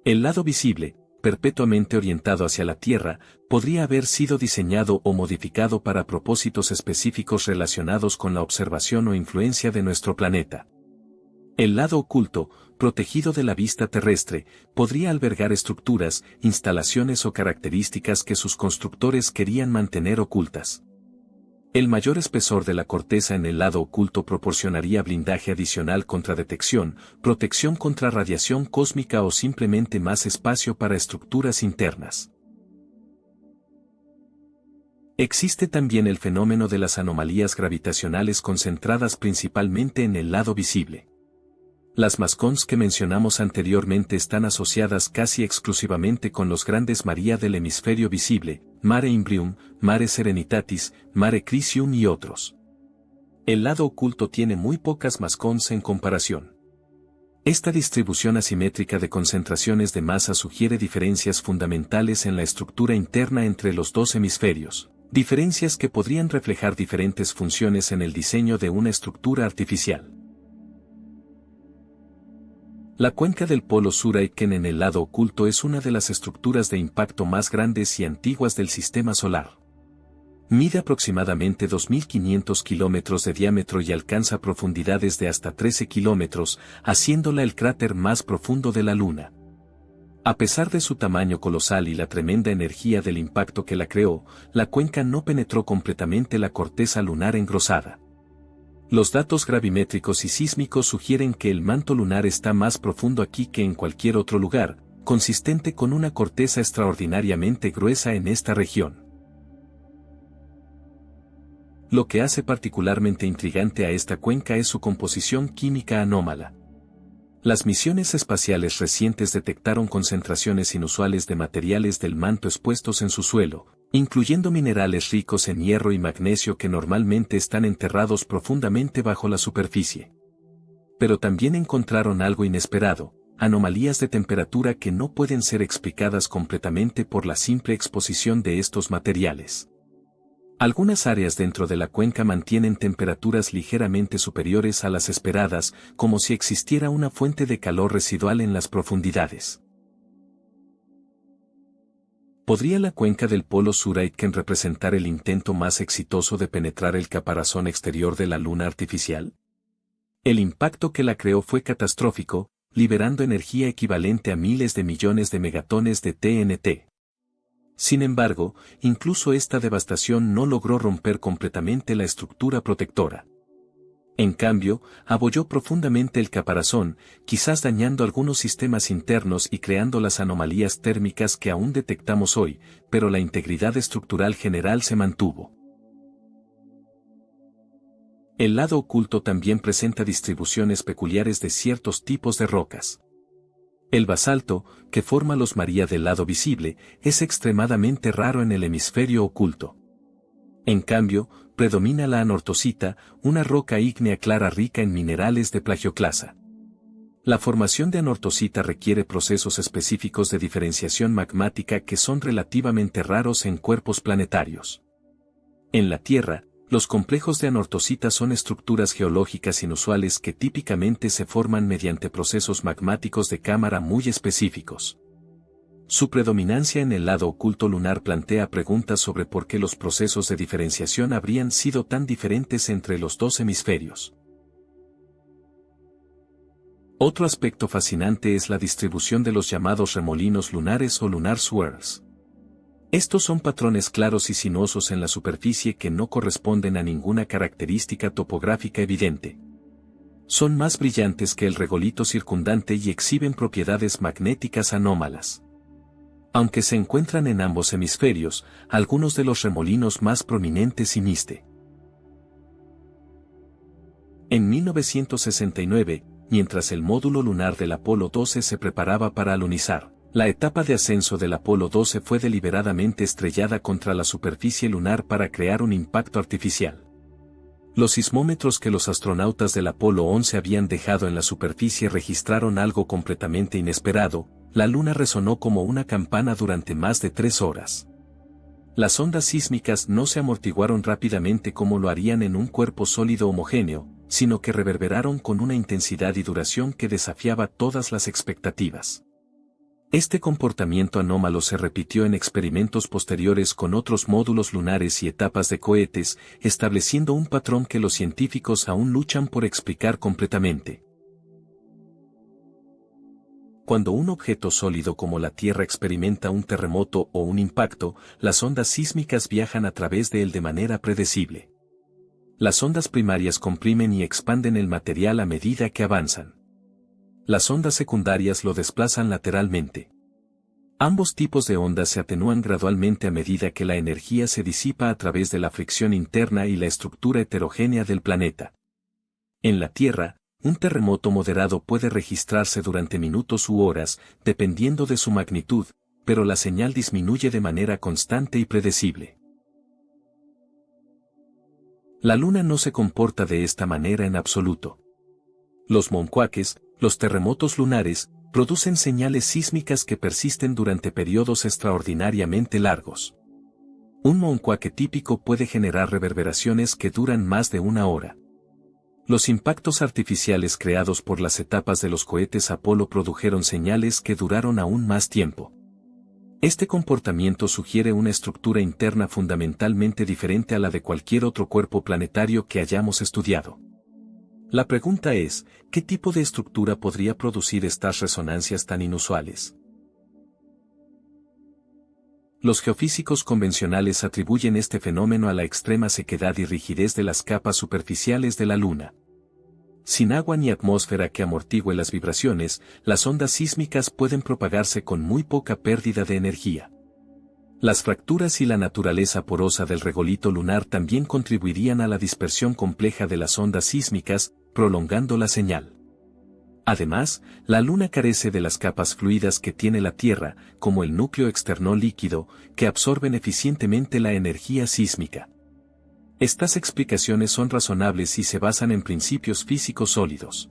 [SPEAKER 1] El lado visible, perpetuamente orientado hacia la Tierra, podría haber sido diseñado o modificado para propósitos específicos relacionados con la observación o influencia de nuestro planeta. El lado oculto, protegido de la vista terrestre, podría albergar estructuras, instalaciones o características que sus constructores querían mantener ocultas. El mayor espesor de la corteza en el lado oculto proporcionaría blindaje adicional contra detección, protección contra radiación cósmica o simplemente más espacio para estructuras internas. Existe también el fenómeno de las anomalías gravitacionales concentradas principalmente en el lado visible. Las mascons que mencionamos anteriormente están asociadas casi exclusivamente con los grandes María del hemisferio visible, Mare Imbrium, Mare Serenitatis, Mare Crisium y otros. El lado oculto tiene muy pocas mascons en comparación. Esta distribución asimétrica de concentraciones de masa sugiere diferencias fundamentales en la estructura interna entre los dos hemisferios, diferencias que podrían reflejar diferentes funciones en el diseño de una estructura artificial. La cuenca del polo Sur-Aitken en el lado oculto es una de las estructuras de impacto más grandes y antiguas del sistema solar. Mide aproximadamente 2.500 kilómetros de diámetro y alcanza profundidades de hasta 13 kilómetros, haciéndola el cráter más profundo de la Luna. A pesar de su tamaño colosal y la tremenda energía del impacto que la creó, la cuenca no penetró completamente la corteza lunar engrosada. Los datos gravimétricos y sísmicos sugieren que el manto lunar está más profundo aquí que en cualquier otro lugar, consistente con una corteza extraordinariamente gruesa en esta región. Lo que hace particularmente intrigante a esta cuenca es su composición química anómala. Las misiones espaciales recientes detectaron concentraciones inusuales de materiales del manto expuestos en su suelo, incluyendo minerales ricos en hierro y magnesio que normalmente están enterrados profundamente bajo la superficie. Pero también encontraron algo inesperado, anomalías de temperatura que no pueden ser explicadas completamente por la simple exposición de estos materiales. Algunas áreas dentro de la cuenca mantienen temperaturas ligeramente superiores a las esperadas, como si existiera una fuente de calor residual en las profundidades. ¿Podría la cuenca del Polo Sur Aitken representar el intento más exitoso de penetrar el caparazón exterior de la Luna artificial? El impacto que la creó fue catastrófico, liberando energía equivalente a miles de millones de megatones de TNT. Sin embargo, incluso esta devastación no logró romper completamente la estructura protectora. En cambio, abolló profundamente el caparazón, quizás dañando algunos sistemas internos y creando las anomalías térmicas que aún detectamos hoy, pero la integridad estructural general se mantuvo. El lado oculto también presenta distribuciones peculiares de ciertos tipos de rocas. El basalto, que forma los María del lado visible, es extremadamente raro en el hemisferio oculto. En cambio, predomina la anortosita, una roca ígnea clara rica en minerales de plagioclasa. La formación de anortosita requiere procesos específicos de diferenciación magmática que son relativamente raros en cuerpos planetarios. En la Tierra, los complejos de anortosita son estructuras geológicas inusuales que típicamente se forman mediante procesos magmáticos de cámara muy específicos. Su predominancia en el lado oculto lunar plantea preguntas sobre por qué los procesos de diferenciación habrían sido tan diferentes entre los dos hemisferios. Otro aspecto fascinante es la distribución de los llamados remolinos lunares o lunar swirls. Estos son patrones claros y sinuosos en la superficie que no corresponden a ninguna característica topográfica evidente. Son más brillantes que el regolito circundante y exhiben propiedades magnéticas anómalas. Aunque se encuentran en ambos hemisferios, algunos de los remolinos más prominentes y NIST. En 1969, mientras el módulo lunar del Apolo 12 se preparaba para alunizar, la etapa de ascenso del Apolo 12 fue deliberadamente estrellada contra la superficie lunar para crear un impacto artificial. Los sismómetros que los astronautas del Apolo 11 habían dejado en la superficie registraron algo completamente inesperado: la Luna resonó como una campana durante más de 3 horas. Las ondas sísmicas no se amortiguaron rápidamente como lo harían en un cuerpo sólido homogéneo, sino que reverberaron con una intensidad y duración que desafiaba todas las expectativas. Este comportamiento anómalo se repitió en experimentos posteriores con otros módulos lunares y etapas de cohetes, estableciendo un patrón que los científicos aún luchan por explicar completamente. Cuando un objeto sólido como la Tierra experimenta un terremoto o un impacto, las ondas sísmicas viajan a través de él de manera predecible. Las ondas primarias comprimen y expanden el material a medida que avanzan. Las ondas secundarias lo desplazan lateralmente. Ambos tipos de ondas se atenúan gradualmente a medida que la energía se disipa a través de la fricción interna y la estructura heterogénea del planeta. En la Tierra, un terremoto moderado puede registrarse durante minutos u horas, dependiendo de su magnitud, pero la señal disminuye de manera constante y predecible. La Luna no se comporta de esta manera en absoluto. Los moonquakes, los terremotos lunares, producen señales sísmicas que persisten durante periodos extraordinariamente largos. Un moonquake típico puede generar reverberaciones que duran más de 1 hora. Los impactos artificiales creados por las etapas de los cohetes Apolo produjeron señales que duraron aún más tiempo. Este comportamiento sugiere una estructura interna fundamentalmente diferente a la de cualquier otro cuerpo planetario que hayamos estudiado. La pregunta es, ¿qué tipo de estructura podría producir estas resonancias tan inusuales? Los geofísicos convencionales atribuyen este fenómeno a la extrema sequedad y rigidez de las capas superficiales de la Luna. Sin agua ni atmósfera que amortigüe las vibraciones, las ondas sísmicas pueden propagarse con muy poca pérdida de energía. Las fracturas y la naturaleza porosa del regolito lunar también contribuirían a la dispersión compleja de las ondas sísmicas, prolongando la señal. Además, la Luna carece de las capas fluidas que tiene la Tierra, como el núcleo externo líquido, que absorben eficientemente la energía sísmica. Estas explicaciones son razonables y se basan en principios físicos sólidos.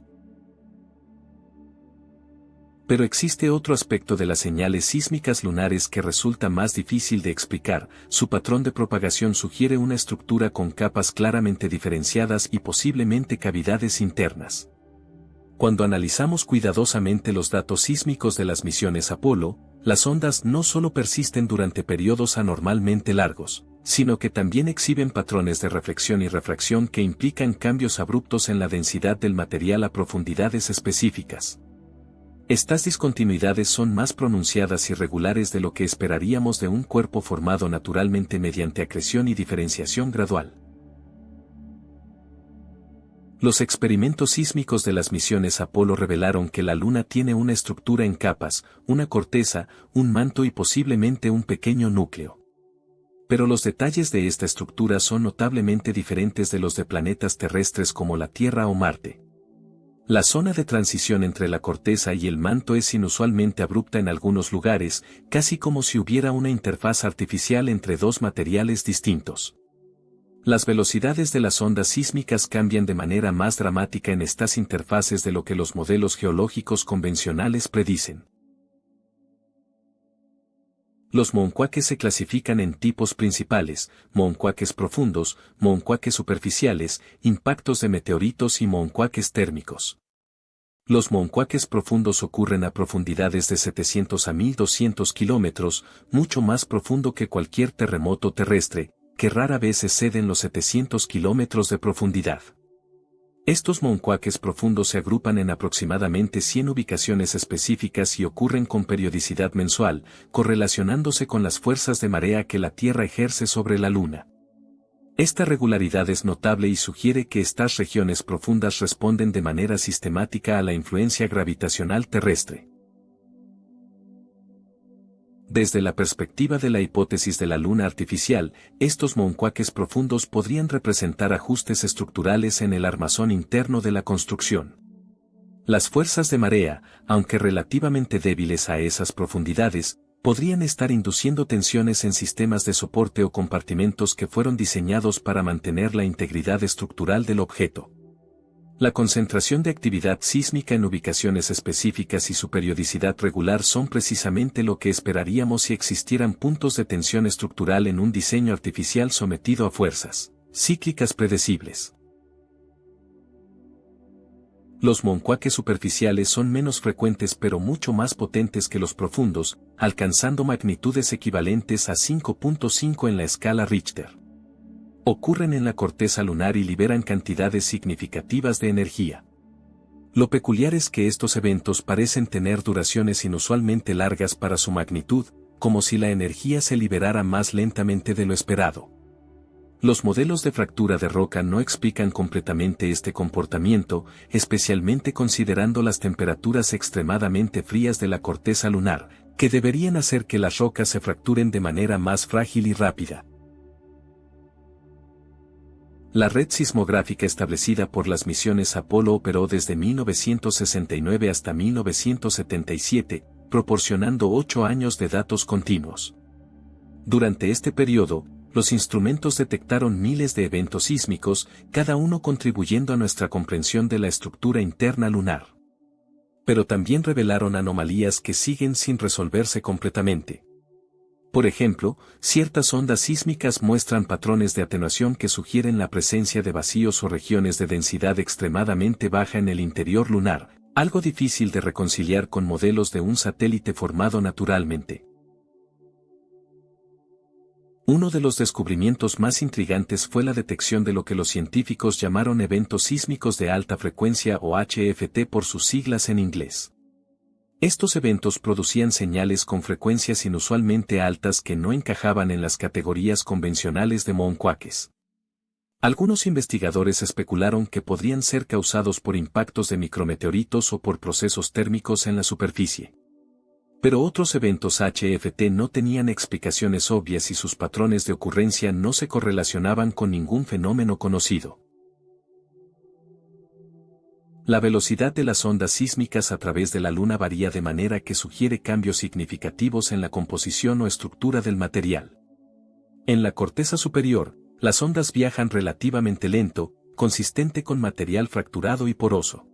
[SPEAKER 1] Pero existe otro aspecto de las señales sísmicas lunares que resulta más difícil de explicar. Su patrón de propagación sugiere una estructura con capas claramente diferenciadas y posiblemente cavidades internas. Cuando analizamos cuidadosamente los datos sísmicos de las misiones Apolo, las ondas no solo persisten durante periodos anormalmente largos, sino que también exhiben patrones de reflexión y refracción que implican cambios abruptos en la densidad del material a profundidades específicas. Estas discontinuidades son más pronunciadas y regulares de lo que esperaríamos de un cuerpo formado naturalmente mediante acreción y diferenciación gradual. Los experimentos sísmicos de las misiones Apolo revelaron que la Luna tiene una estructura en capas, una corteza, un manto y posiblemente un pequeño núcleo. Pero los detalles de esta estructura son notablemente diferentes de los de planetas terrestres como la Tierra o Marte. La zona de transición entre la corteza y el manto es inusualmente abrupta en algunos lugares, casi como si hubiera una interfaz artificial entre dos materiales distintos. Las velocidades de las ondas sísmicas cambian de manera más dramática en estas interfaces de lo que los modelos geológicos convencionales predicen. Los moonquakes se clasifican en tipos principales: moonquakes profundos, moonquakes superficiales, impactos de meteoritos y moonquakes térmicos. Los moonquakes profundos ocurren a profundidades de 700 a 1200 kilómetros, mucho más profundo que cualquier terremoto terrestre, que rara vez exceden los 700 kilómetros de profundidad. Estos moonquakes profundos se agrupan en aproximadamente 100 ubicaciones específicas y ocurren con periodicidad mensual, correlacionándose con las fuerzas de marea que la Tierra ejerce sobre la Luna. Esta regularidad es notable y sugiere que estas regiones profundas responden de manera sistemática a la influencia gravitacional terrestre. Desde la perspectiva de la hipótesis de la Luna artificial, estos moonquakes profundos podrían representar ajustes estructurales en el armazón interno de la construcción. Las fuerzas de marea, aunque relativamente débiles a esas profundidades, podrían estar induciendo tensiones en sistemas de soporte o compartimentos que fueron diseñados para mantener la integridad estructural del objeto. La concentración de actividad sísmica en ubicaciones específicas y su periodicidad regular son precisamente lo que esperaríamos si existieran puntos de tensión estructural en un diseño artificial sometido a fuerzas cíclicas predecibles. Los moonquakes superficiales son menos frecuentes pero mucho más potentes que los profundos, alcanzando magnitudes equivalentes a 5.5 en la escala Richter. Ocurren en la corteza lunar y liberan cantidades significativas de energía. Lo peculiar es que estos eventos parecen tener duraciones inusualmente largas para su magnitud, como si la energía se liberara más lentamente de lo esperado. Los modelos de fractura de roca no explican completamente este comportamiento, especialmente considerando las temperaturas extremadamente frías de la corteza lunar, que deberían hacer que las rocas se fracturen de manera más frágil y rápida. La red sismográfica establecida por las misiones Apolo operó desde 1969 hasta 1977, proporcionando 8 años de datos continuos. Durante este periodo, los instrumentos detectaron miles de eventos sísmicos, cada uno contribuyendo a nuestra comprensión de la estructura interna lunar. Pero también revelaron anomalías que siguen sin resolverse completamente. Por ejemplo, ciertas ondas sísmicas muestran patrones de atenuación que sugieren la presencia de vacíos o regiones de densidad extremadamente baja en el interior lunar, algo difícil de reconciliar con modelos de un satélite formado naturalmente. Uno de los descubrimientos más intrigantes fue la detección de lo que los científicos llamaron eventos sísmicos de alta frecuencia o HFT por sus siglas en inglés. Estos eventos producían señales con frecuencias inusualmente altas que no encajaban en las categorías convencionales de moonquakes. Algunos investigadores especularon que podrían ser causados por impactos de micrometeoritos o por procesos térmicos en la superficie. Pero otros eventos HFT no tenían explicaciones obvias y sus patrones de ocurrencia no se correlacionaban con ningún fenómeno conocido. La velocidad de las ondas sísmicas a través de la Luna varía de manera que sugiere cambios significativos en la composición o estructura del material. En la corteza superior, las ondas viajan relativamente lento, consistente con material fracturado y poroso.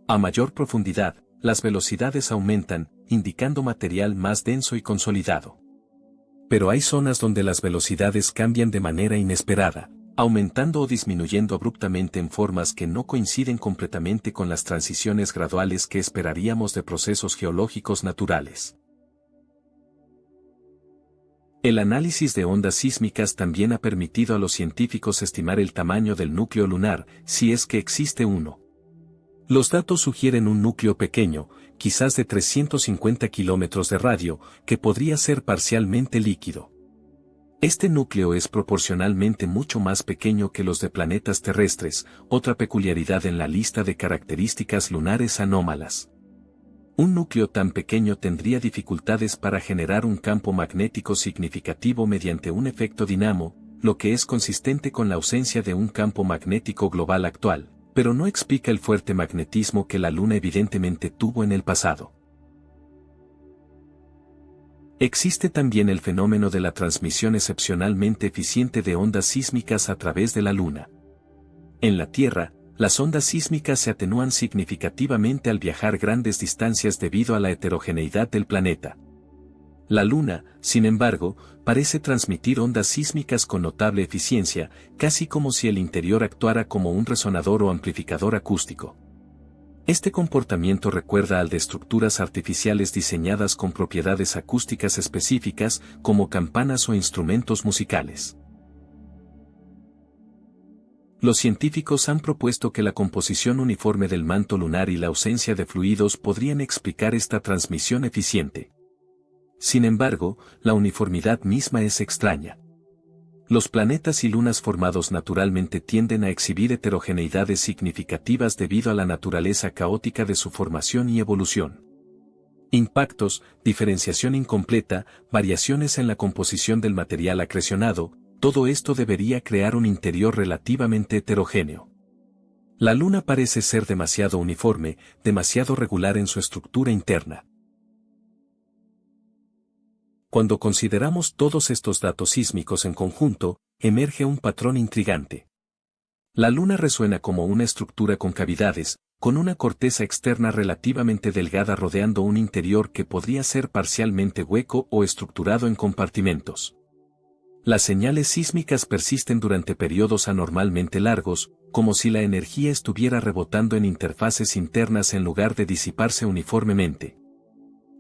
[SPEAKER 1] A mayor profundidad, las velocidades aumentan, indicando material más denso y consolidado. Pero hay zonas donde las velocidades cambian de manera inesperada, aumentando o disminuyendo abruptamente en formas que no coinciden completamente con las transiciones graduales que esperaríamos de procesos geológicos naturales. El análisis de ondas sísmicas también ha permitido a los científicos estimar el tamaño del núcleo lunar, si es que existe uno. Los datos sugieren un núcleo pequeño, quizás de 350 kilómetros de radio, que podría ser parcialmente líquido. Este núcleo es proporcionalmente mucho más pequeño que los de planetas terrestres, otra peculiaridad en la lista de características lunares anómalas. Un núcleo tan pequeño tendría dificultades para generar un campo magnético significativo mediante un efecto dinamo, lo que es consistente con la ausencia de un campo magnético global actual, pero no explica el fuerte magnetismo que la Luna evidentemente tuvo en el pasado. Existe también el fenómeno de la transmisión excepcionalmente eficiente de ondas sísmicas a través de la Luna. En la Tierra, las ondas sísmicas se atenúan significativamente al viajar grandes distancias debido a la heterogeneidad del planeta. La Luna, sin embargo, parece transmitir ondas sísmicas con notable eficiencia, casi como si el interior actuara como un resonador o amplificador acústico. Este comportamiento recuerda al de estructuras artificiales diseñadas con propiedades acústicas específicas, como campanas o instrumentos musicales. Los científicos han propuesto que la composición uniforme del manto lunar y la ausencia de fluidos podrían explicar esta transmisión eficiente. Sin embargo, la uniformidad misma es extraña. Los planetas y lunas formados naturalmente tienden a exhibir heterogeneidades significativas debido a la naturaleza caótica de su formación y evolución. Impactos, diferenciación incompleta, variaciones en la composición del material acrecionado, todo esto debería crear un interior relativamente heterogéneo. La Luna parece ser demasiado uniforme, demasiado regular en su estructura interna. Cuando consideramos todos estos datos sísmicos en conjunto, emerge un patrón intrigante. La Luna resuena como una estructura con cavidades, con una corteza externa relativamente delgada rodeando un interior que podría ser parcialmente hueco o estructurado en compartimentos. Las señales sísmicas persisten durante periodos anormalmente largos, como si la energía estuviera rebotando en interfaces internas en lugar de disiparse uniformemente.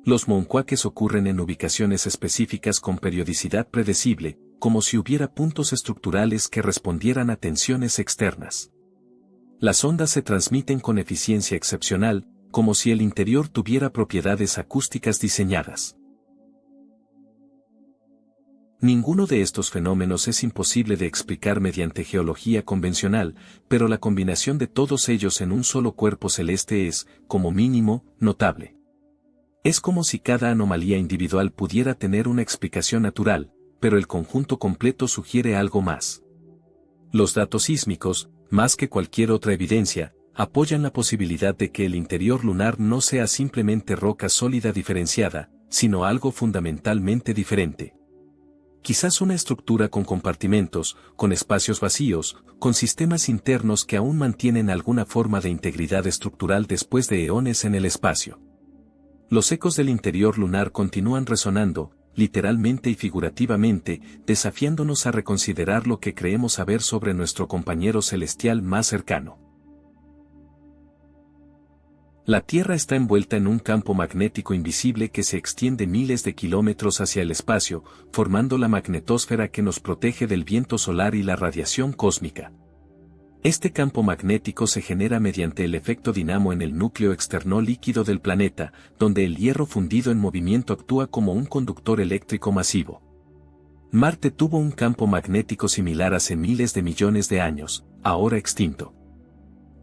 [SPEAKER 1] Los moonquakes ocurren en ubicaciones específicas con periodicidad predecible, como si hubiera puntos estructurales que respondieran a tensiones externas. Las ondas se transmiten con eficiencia excepcional, como si el interior tuviera propiedades acústicas diseñadas. Ninguno de estos fenómenos es imposible de explicar mediante geología convencional, pero la combinación de todos ellos en un solo cuerpo celeste es, como mínimo, notable. Es como si cada anomalía individual pudiera tener una explicación natural, pero el conjunto completo sugiere algo más. Los datos sísmicos, más que cualquier otra evidencia, apoyan la posibilidad de que el interior lunar no sea simplemente roca sólida diferenciada, sino algo fundamentalmente diferente. Quizás una estructura con compartimentos, con espacios vacíos, con sistemas internos que aún mantienen alguna forma de integridad estructural después de eones en el espacio. Los ecos del interior lunar continúan resonando, literalmente y figurativamente, desafiándonos a reconsiderar lo que creemos saber sobre nuestro compañero celestial más cercano. La Tierra está envuelta en un campo magnético invisible que se extiende miles de kilómetros hacia el espacio, formando la magnetosfera que nos protege del viento solar y la radiación cósmica. Este campo magnético se genera mediante el efecto dinamo en el núcleo externo líquido del planeta, donde el hierro fundido en movimiento actúa como un conductor eléctrico masivo. Marte tuvo un campo magnético similar hace miles de millones de años, ahora extinto.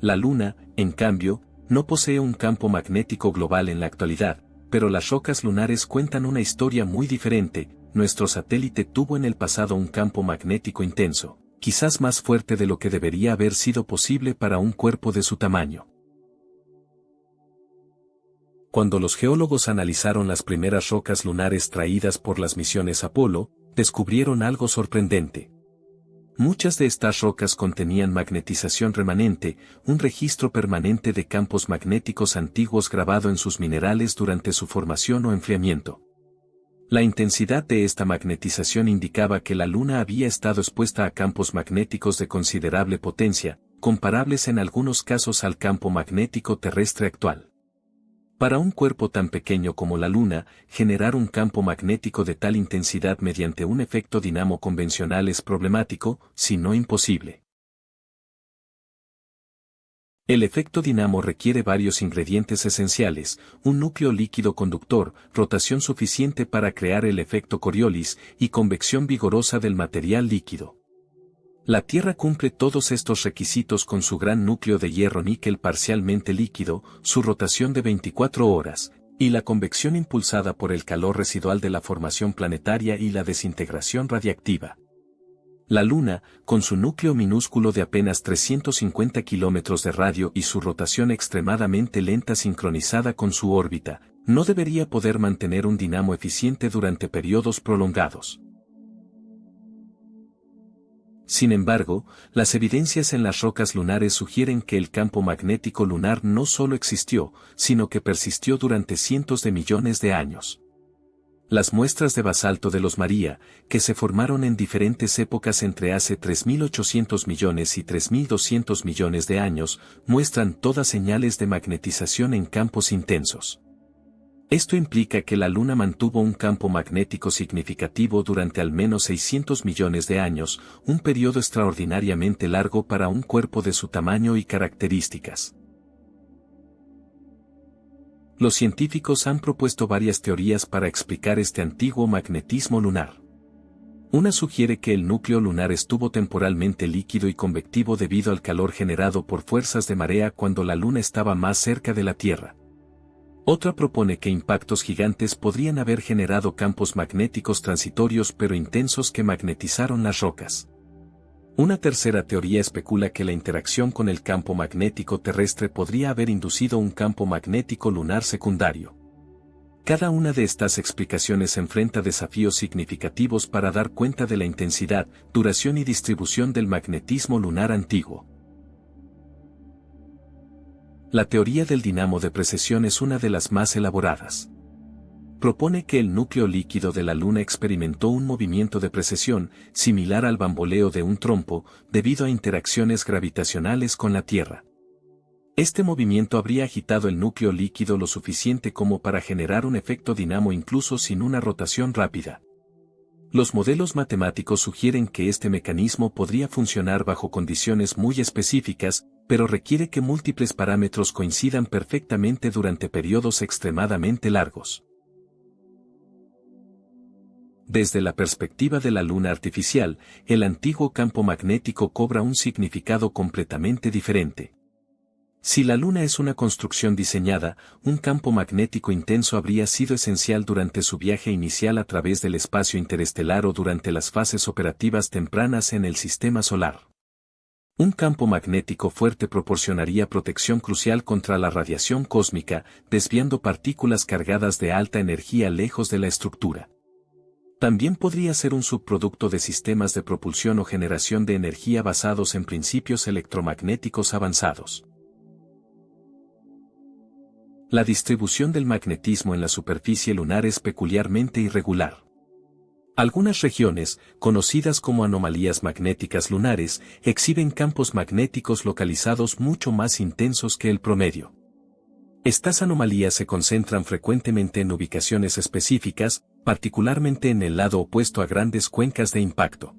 [SPEAKER 1] La Luna, en cambio, no posee un campo magnético global en la actualidad, pero las rocas lunares cuentan una historia muy diferente. Nuestro satélite tuvo en el pasado un campo magnético intenso, quizás más fuerte de lo que debería haber sido posible para un cuerpo de su tamaño. Cuando los geólogos analizaron las primeras rocas lunares traídas por las misiones Apolo, descubrieron algo sorprendente. Muchas de estas rocas contenían magnetización remanente, un registro permanente de campos magnéticos antiguos grabado en sus minerales durante su formación o enfriamiento. La intensidad de esta magnetización indicaba que la Luna había estado expuesta a campos magnéticos de considerable potencia, comparables en algunos casos al campo magnético terrestre actual. Para un cuerpo tan pequeño como la Luna, generar un campo magnético de tal intensidad mediante un efecto dinamo convencional es problemático, si no imposible. El efecto dinamo requiere varios ingredientes esenciales: un núcleo líquido conductor, rotación suficiente para crear el efecto Coriolis, y convección vigorosa del material líquido. La Tierra cumple todos estos requisitos con su gran núcleo de hierro-níquel parcialmente líquido, su rotación de 24 horas, y la convección impulsada por el calor residual de la formación planetaria y la desintegración radiactiva. La Luna, con su núcleo minúsculo de apenas 350 kilómetros de radio y su rotación extremadamente lenta sincronizada con su órbita, no debería poder mantener un dinamo eficiente durante periodos prolongados. Sin embargo, las evidencias en las rocas lunares sugieren que el campo magnético lunar no solo existió, sino que persistió durante cientos de millones de años. Las muestras de basalto de los María, que se formaron en diferentes épocas entre hace 3.800 millones y 3.200 millones de años, muestran todas señales de magnetización en campos intensos. Esto implica que la Luna mantuvo un campo magnético significativo durante al menos 600 millones de años, un periodo extraordinariamente largo para un cuerpo de su tamaño y características. Los científicos han propuesto varias teorías para explicar este antiguo magnetismo lunar. Una sugiere que el núcleo lunar estuvo temporalmente líquido y convectivo debido al calor generado por fuerzas de marea cuando la Luna estaba más cerca de la Tierra. Otra propone que impactos gigantes podrían haber generado campos magnéticos transitorios pero intensos que magnetizaron las rocas. Una tercera teoría especula que la interacción con el campo magnético terrestre podría haber inducido un campo magnético lunar secundario. Cada una de estas explicaciones enfrenta desafíos significativos para dar cuenta de la intensidad, duración y distribución del magnetismo lunar antiguo. La teoría del dinamo de precesión es una de las más elaboradas. Propone que el núcleo líquido de la Luna experimentó un movimiento de precesión, similar al bamboleo de un trompo, debido a interacciones gravitacionales con la Tierra. Este movimiento habría agitado el núcleo líquido lo suficiente como para generar un efecto dinamo incluso sin una rotación rápida. Los modelos matemáticos sugieren que este mecanismo podría funcionar bajo condiciones muy específicas, pero requiere que múltiples parámetros coincidan perfectamente durante periodos extremadamente largos. Desde la perspectiva de la Luna artificial, el antiguo campo magnético cobra un significado completamente diferente. Si la Luna es una construcción diseñada, un campo magnético intenso habría sido esencial durante su viaje inicial a través del espacio interestelar o durante las fases operativas tempranas en el sistema solar. Un campo magnético fuerte proporcionaría protección crucial contra la radiación cósmica, desviando partículas cargadas de alta energía lejos de la estructura. También podría ser un subproducto de sistemas de propulsión o generación de energía basados en principios electromagnéticos avanzados. La distribución del magnetismo en la superficie lunar es peculiarmente irregular. Algunas regiones, conocidas como anomalías magnéticas lunares, exhiben campos magnéticos localizados mucho más intensos que el promedio. Estas anomalías se concentran frecuentemente en ubicaciones específicas, particularmente en el lado opuesto a grandes cuencas de impacto.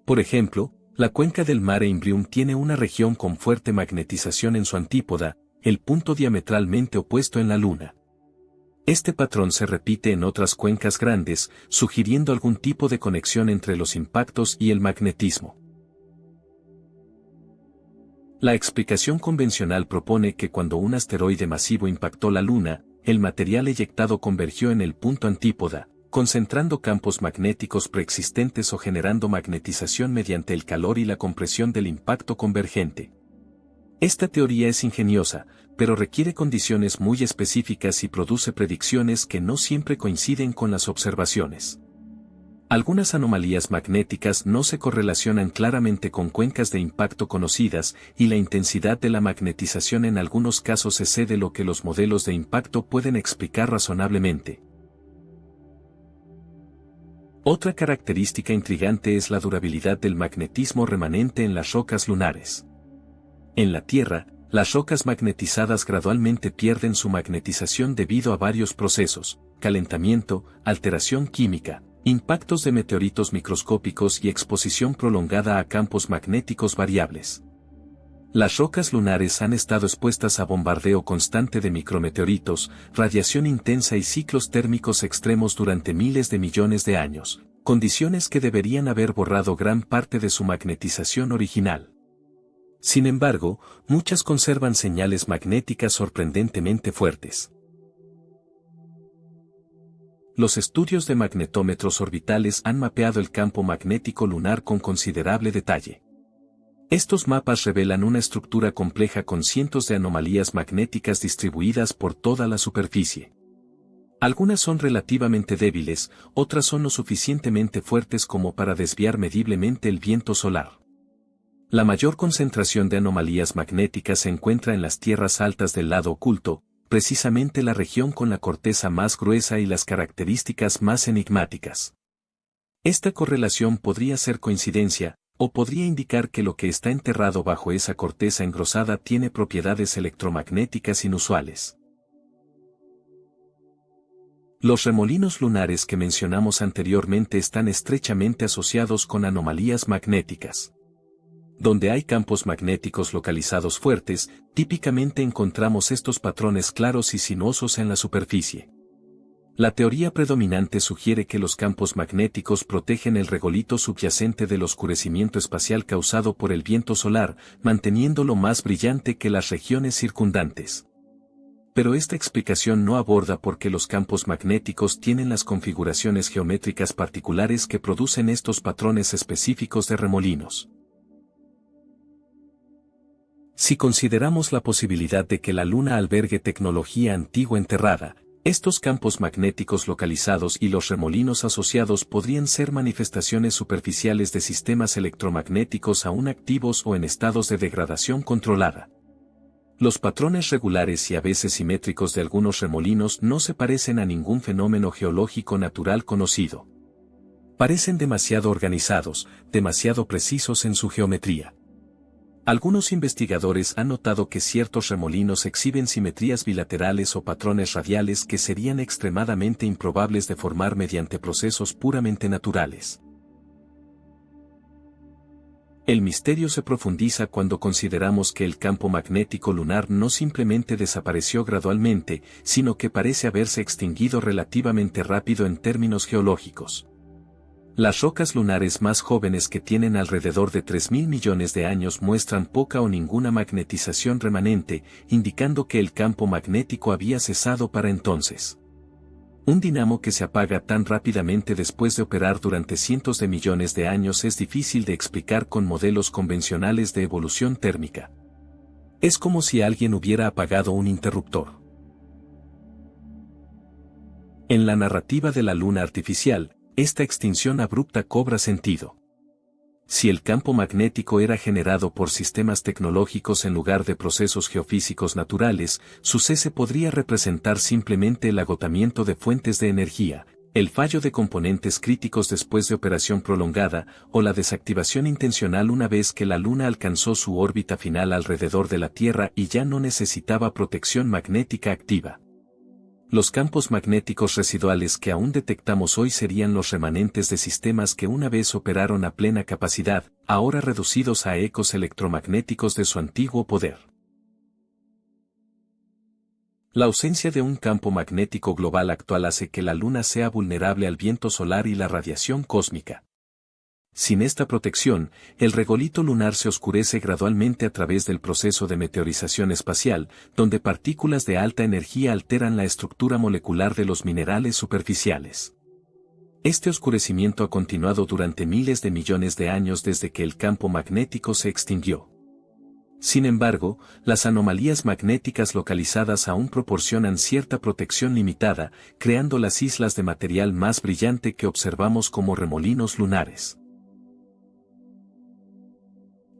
[SPEAKER 1] Por ejemplo, la cuenca del Mare Imbrium tiene una región con fuerte magnetización en su antípoda, el punto diametralmente opuesto en la Luna. Este patrón se repite en otras cuencas grandes, sugiriendo algún tipo de conexión entre los impactos y el magnetismo. La explicación convencional propone que cuando un asteroide masivo impactó la Luna, el material eyectado convergió en el punto antípoda, concentrando campos magnéticos preexistentes o generando magnetización mediante el calor y la compresión del impacto convergente. Esta teoría es ingeniosa, pero requiere condiciones muy específicas y produce predicciones que no siempre coinciden con las observaciones. Algunas anomalías magnéticas no se correlacionan claramente con cuencas de impacto conocidas, y la intensidad de la magnetización en algunos casos excede lo que los modelos de impacto pueden explicar razonablemente. Otra característica intrigante es la durabilidad del magnetismo remanente en las rocas lunares. En la Tierra, las rocas magnetizadas gradualmente pierden su magnetización debido a varios procesos: calentamiento, alteración química, impactos de meteoritos microscópicos y exposición prolongada a campos magnéticos variables. Las rocas lunares han estado expuestas a bombardeo constante de micrometeoritos, radiación intensa y ciclos térmicos extremos durante miles de millones de años, condiciones que deberían haber borrado gran parte de su magnetización original. Sin embargo, muchas conservan señales magnéticas sorprendentemente fuertes. Los estudios de magnetómetros orbitales han mapeado el campo magnético lunar con considerable detalle. Estos mapas revelan una estructura compleja con cientos de anomalías magnéticas distribuidas por toda la superficie. Algunas son relativamente débiles, otras son lo suficientemente fuertes como para desviar mediblemente el viento solar. La mayor concentración de anomalías magnéticas se encuentra en las tierras altas del lado oculto, precisamente la región con la corteza más gruesa y las características más enigmáticas. Esta correlación podría ser coincidencia, o podría indicar que lo que está enterrado bajo esa corteza engrosada tiene propiedades electromagnéticas inusuales. Los remolinos lunares que mencionamos anteriormente están estrechamente asociados con anomalías magnéticas. Donde hay campos magnéticos localizados fuertes, típicamente encontramos estos patrones claros y sinuosos en la superficie. La teoría predominante sugiere que los campos magnéticos protegen el regolito subyacente del oscurecimiento espacial causado por el viento solar, manteniéndolo más brillante que las regiones circundantes. Pero esta explicación no aborda por qué los campos magnéticos tienen las configuraciones geométricas particulares que producen estos patrones específicos de remolinos. Si consideramos la posibilidad de que la Luna albergue tecnología antigua enterrada, estos campos magnéticos localizados y los remolinos asociados podrían ser manifestaciones superficiales de sistemas electromagnéticos aún activos o en estados de degradación controlada. Los patrones regulares y a veces simétricos de algunos remolinos no se parecen a ningún fenómeno geológico natural conocido. Parecen demasiado organizados, demasiado precisos en su geometría. Algunos investigadores han notado que ciertos remolinos exhiben simetrías bilaterales o patrones radiales que serían extremadamente improbables de formar mediante procesos puramente naturales. El misterio se profundiza cuando consideramos que el campo magnético lunar no simplemente desapareció gradualmente, sino que parece haberse extinguido relativamente rápido en términos geológicos. Las rocas lunares más jóvenes, que tienen alrededor de 3.000 millones de años, muestran poca o ninguna magnetización remanente, indicando que el campo magnético había cesado para entonces. Un dinamo que se apaga tan rápidamente después de operar durante cientos de millones de años es difícil de explicar con modelos convencionales de evolución térmica. Es como si alguien hubiera apagado un interruptor. En la narrativa de la luna artificial, esta extinción abrupta cobra sentido. Si el campo magnético era generado por sistemas tecnológicos en lugar de procesos geofísicos naturales, su cese podría representar simplemente el agotamiento de fuentes de energía, el fallo de componentes críticos después de operación prolongada, o la desactivación intencional una vez que la Luna alcanzó su órbita final alrededor de la Tierra y ya no necesitaba protección magnética activa. Los campos magnéticos residuales que aún detectamos hoy serían los remanentes de sistemas que una vez operaron a plena capacidad, ahora reducidos a ecos electromagnéticos de su antiguo poder. La ausencia de un campo magnético global actual hace que la Luna sea vulnerable al viento solar y la radiación cósmica. Sin esta protección, el regolito lunar se oscurece gradualmente a través del proceso de meteorización espacial, donde partículas de alta energía alteran la estructura molecular de los minerales superficiales. Este oscurecimiento ha continuado durante miles de millones de años desde que el campo magnético se extinguió. Sin embargo, las anomalías magnéticas localizadas aún proporcionan cierta protección limitada, creando las islas de material más brillante que observamos como remolinos lunares.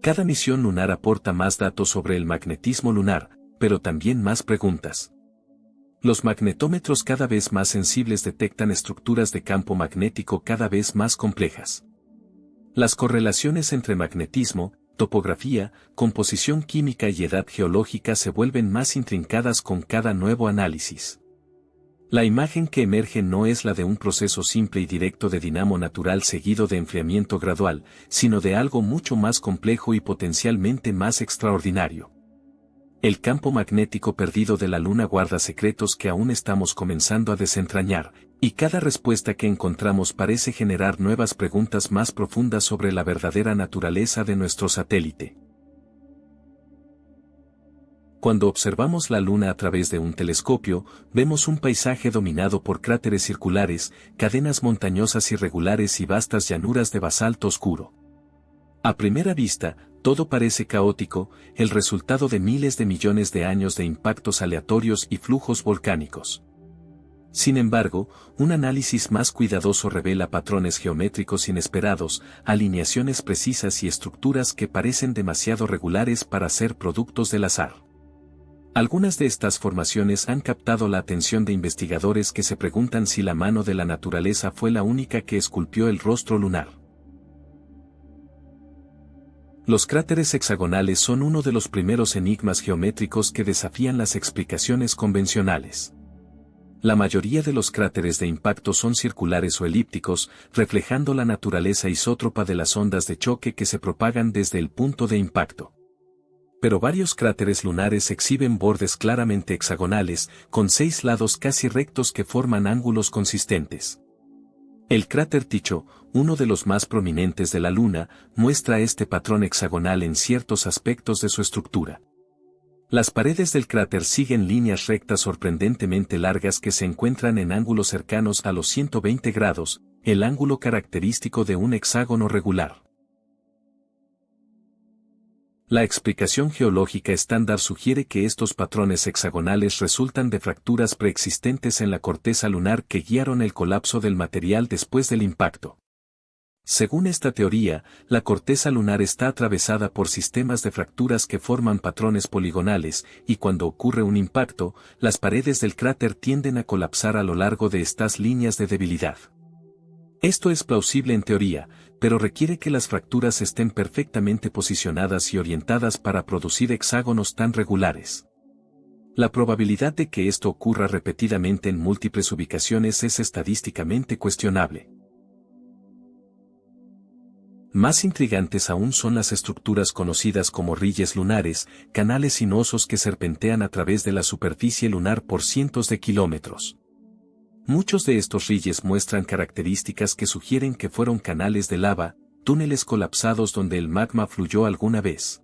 [SPEAKER 1] Cada misión lunar aporta más datos sobre el magnetismo lunar, pero también más preguntas. Los magnetómetros cada vez más sensibles detectan estructuras de campo magnético cada vez más complejas. Las correlaciones entre magnetismo, topografía, composición química y edad geológica se vuelven más intrincadas con cada nuevo análisis. La imagen que emerge no es la de un proceso simple y directo de dinamo natural seguido de enfriamiento gradual, sino de algo mucho más complejo y potencialmente más extraordinario. El campo magnético perdido de la Luna guarda secretos que aún estamos comenzando a desentrañar, y cada respuesta que encontramos parece generar nuevas preguntas más profundas sobre la verdadera naturaleza de nuestro satélite. Cuando observamos la Luna a través de un telescopio, vemos un paisaje dominado por cráteres circulares, cadenas montañosas irregulares y vastas llanuras de basalto oscuro. A primera vista, todo parece caótico, el resultado de miles de millones de años de impactos aleatorios y flujos volcánicos. Sin embargo, un análisis más cuidadoso revela patrones geométricos inesperados, alineaciones precisas y estructuras que parecen demasiado regulares para ser productos del azar. Algunas de estas formaciones han captado la atención de investigadores que se preguntan si la mano de la naturaleza fue la única que esculpió el rostro lunar. Los cráteres hexagonales son uno de los primeros enigmas geométricos que desafían las explicaciones convencionales. La mayoría de los cráteres de impacto son circulares o elípticos, reflejando la naturaleza isótropa de las ondas de choque que se propagan desde el punto de impacto. Pero varios cráteres lunares exhiben bordes claramente hexagonales, con 6 lados casi rectos que forman ángulos consistentes. El cráter Tycho, uno de los más prominentes de la Luna, muestra este patrón hexagonal en ciertos aspectos de su estructura. Las paredes del cráter siguen líneas rectas sorprendentemente largas que se encuentran en ángulos cercanos a los 120 grados, el ángulo característico de un hexágono regular. La explicación geológica estándar sugiere que estos patrones hexagonales resultan de fracturas preexistentes en la corteza lunar que guiaron el colapso del material después del impacto. Según esta teoría, la corteza lunar está atravesada por sistemas de fracturas que forman patrones poligonales, y cuando ocurre un impacto, las paredes del cráter tienden a colapsar a lo largo de estas líneas de debilidad. Esto es plausible en teoría, pero requiere que las fracturas estén perfectamente posicionadas y orientadas para producir hexágonos tan regulares. La probabilidad de que esto ocurra repetidamente en múltiples ubicaciones es estadísticamente cuestionable. Más intrigantes aún son las estructuras conocidas como rilles lunares, canales sinuosos que serpentean a través de la superficie lunar por cientos de kilómetros. Muchos de estos rilles muestran características que sugieren que fueron canales de lava, túneles colapsados donde el magma fluyó alguna vez.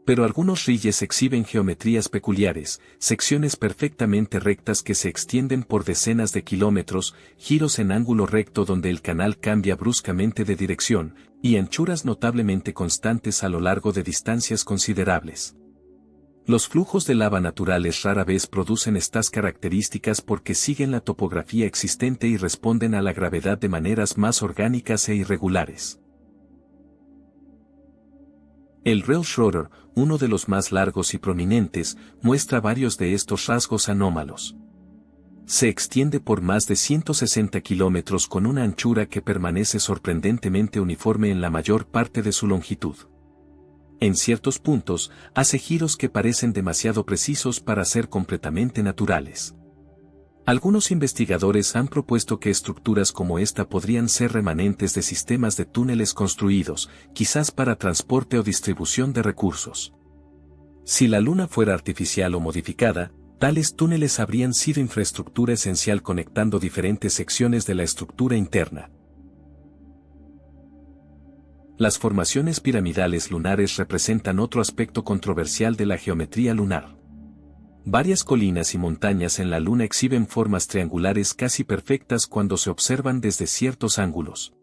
[SPEAKER 1] Pero algunos rilles exhiben geometrías peculiares, secciones perfectamente rectas que se extienden por decenas de kilómetros, giros en ángulo recto donde el canal cambia bruscamente de dirección, y anchuras notablemente constantes a lo largo de distancias considerables. Los flujos de lava naturales rara vez producen estas características porque siguen la topografía existente y responden a la gravedad de maneras más orgánicas e irregulares. El río Schroeder, uno de los más largos y prominentes, muestra varios de estos rasgos anómalos. Se extiende por más de 160 kilómetros con una anchura que permanece sorprendentemente uniforme en la mayor parte de su longitud. En ciertos puntos, hace giros que parecen demasiado precisos para ser completamente naturales. Algunos investigadores han propuesto que estructuras como esta podrían ser remanentes de sistemas de túneles construidos, quizás para transporte o distribución de recursos. Si la Luna fuera artificial o modificada, tales túneles habrían sido infraestructura esencial conectando diferentes secciones de la estructura interna. Las formaciones piramidales lunares representan otro aspecto controversial de la geometría lunar. Varias colinas y montañas en la Luna exhiben formas triangulares casi perfectas cuando se observan desde ciertos ángulos.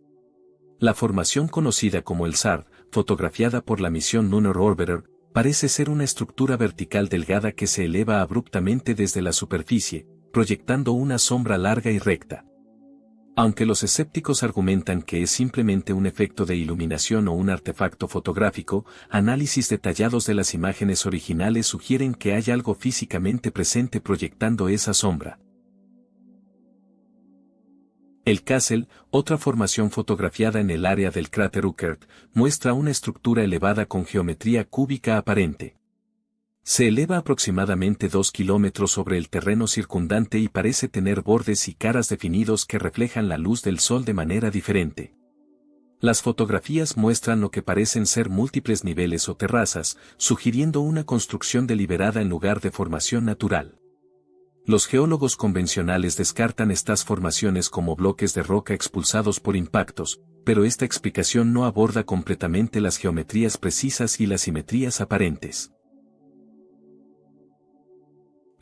[SPEAKER 1] La formación conocida como el SAR, fotografiada por la misión Lunar Orbiter, parece ser una estructura vertical delgada que se eleva abruptamente desde la superficie, proyectando una sombra larga y recta. Aunque los escépticos argumentan que es simplemente un efecto de iluminación o un artefacto fotográfico, análisis detallados de las imágenes originales sugieren que hay algo físicamente presente proyectando esa sombra. El Castle, otra formación fotografiada en el área del cráter Oort, muestra una estructura elevada con geometría cúbica aparente. Se eleva aproximadamente 2 kilómetros sobre el terreno circundante y parece tener bordes y caras definidos que reflejan la luz del sol de manera diferente. Las fotografías muestran lo que parecen ser múltiples niveles o terrazas, sugiriendo una construcción deliberada en lugar de formación natural. Los geólogos convencionales descartan estas formaciones como bloques de roca expulsados por impactos, pero esta explicación no aborda completamente las geometrías precisas y las simetrías aparentes.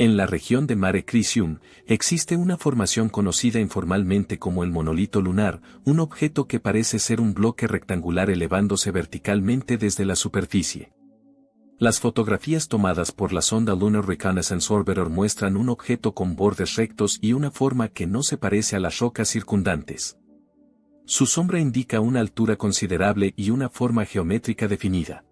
[SPEAKER 1] En la región de Mare Crisium, existe una formación conocida informalmente como el monolito lunar, un objeto que parece ser un bloque rectangular elevándose verticalmente desde la superficie. Las fotografías tomadas por la sonda Lunar Reconnaissance Orbiter muestran un objeto con bordes rectos y una forma que no se parece a las rocas circundantes. Su sombra indica una altura considerable y una forma geométrica definida.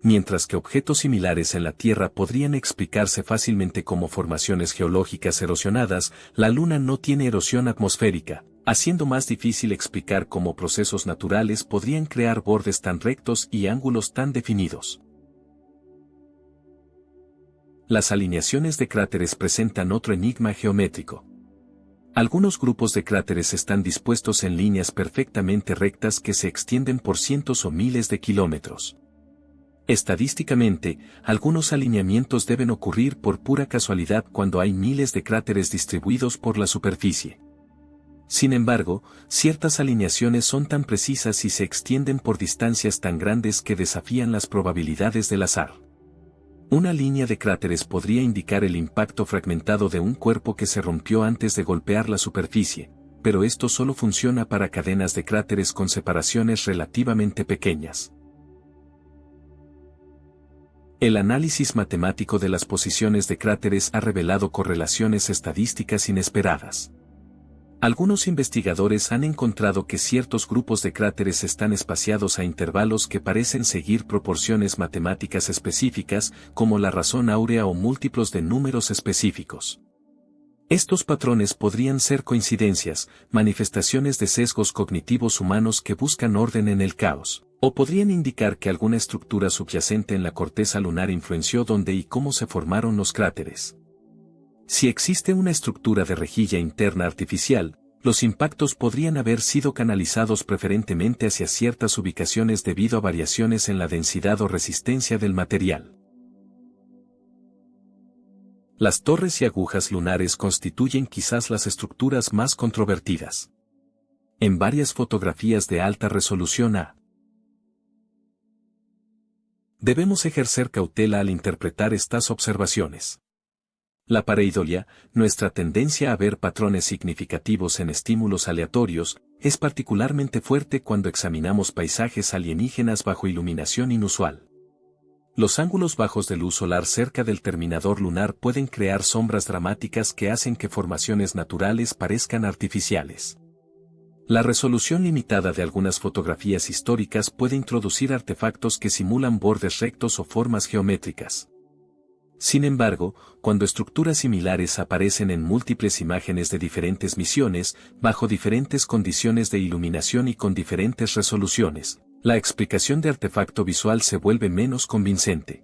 [SPEAKER 1] Mientras que objetos similares en la Tierra podrían explicarse fácilmente como formaciones geológicas erosionadas, la Luna no tiene erosión atmosférica, haciendo más difícil explicar cómo procesos naturales podrían crear bordes tan rectos y ángulos tan definidos. Las alineaciones de cráteres presentan otro enigma geométrico. Algunos grupos de cráteres están dispuestos en líneas perfectamente rectas que se extienden por cientos o miles de kilómetros. Estadísticamente, algunos alineamientos deben ocurrir por pura casualidad cuando hay miles de cráteres distribuidos por la superficie. Sin embargo, ciertas alineaciones son tan precisas y se extienden por distancias tan grandes que desafían las probabilidades del azar. Una línea de cráteres podría indicar el impacto fragmentado de un cuerpo que se rompió antes de golpear la superficie, pero esto solo funciona para cadenas de cráteres con separaciones relativamente pequeñas. El análisis matemático de las posiciones de cráteres ha revelado correlaciones estadísticas inesperadas. Algunos investigadores han encontrado que ciertos grupos de cráteres están espaciados a intervalos que parecen seguir proporciones matemáticas específicas, como la razón áurea o múltiplos de números específicos. Estos patrones podrían ser coincidencias, manifestaciones de sesgos cognitivos humanos que buscan orden en el caos, o podrían indicar que alguna estructura subyacente en la corteza lunar influenció dónde y cómo se formaron los cráteres. Si existe una estructura de rejilla interna artificial, los impactos podrían haber sido canalizados preferentemente hacia ciertas ubicaciones debido a variaciones en la densidad o resistencia del material. Las torres y agujas lunares constituyen quizás las estructuras más controvertidas. En varias fotografías de alta resolución debemos ejercer cautela al interpretar estas observaciones. La pareidolia, nuestra tendencia a ver patrones significativos en estímulos aleatorios, es particularmente fuerte cuando examinamos paisajes alienígenas bajo iluminación inusual. Los ángulos bajos de luz solar cerca del terminador lunar pueden crear sombras dramáticas que hacen que formaciones naturales parezcan artificiales. La resolución limitada de algunas fotografías históricas puede introducir artefactos que simulan bordes rectos o formas geométricas. Sin embargo, cuando estructuras similares aparecen en múltiples imágenes de diferentes misiones, bajo diferentes condiciones de iluminación y con diferentes resoluciones, la explicación de artefacto visual se vuelve menos convincente.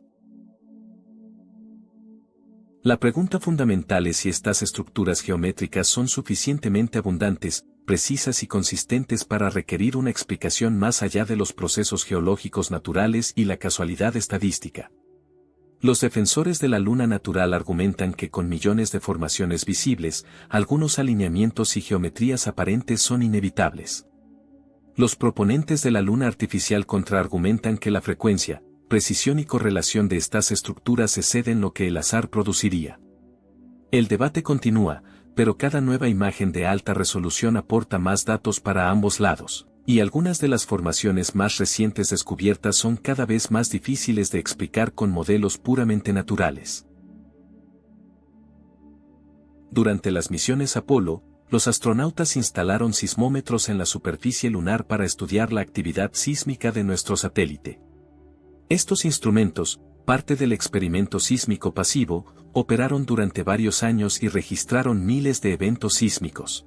[SPEAKER 1] La pregunta fundamental es si estas estructuras geométricas son suficientemente abundantes, precisas y consistentes para requerir una explicación más allá de los procesos geológicos naturales y la casualidad estadística. Los defensores de la luna natural argumentan que con millones de formaciones visibles, algunos alineamientos y geometrías aparentes son inevitables. Los proponentes de la luna artificial contraargumentan que la frecuencia, precisión y correlación de estas estructuras exceden lo que el azar produciría. El debate continúa, pero cada nueva imagen de alta resolución aporta más datos para ambos lados, y algunas de las formaciones más recientes descubiertas son cada vez más difíciles de explicar con modelos puramente naturales. Durante las misiones Apolo, los astronautas instalaron sismómetros en la superficie lunar para estudiar la actividad sísmica de nuestro satélite. Estos instrumentos, parte del experimento sísmico pasivo, operaron durante varios años y registraron miles de eventos sísmicos.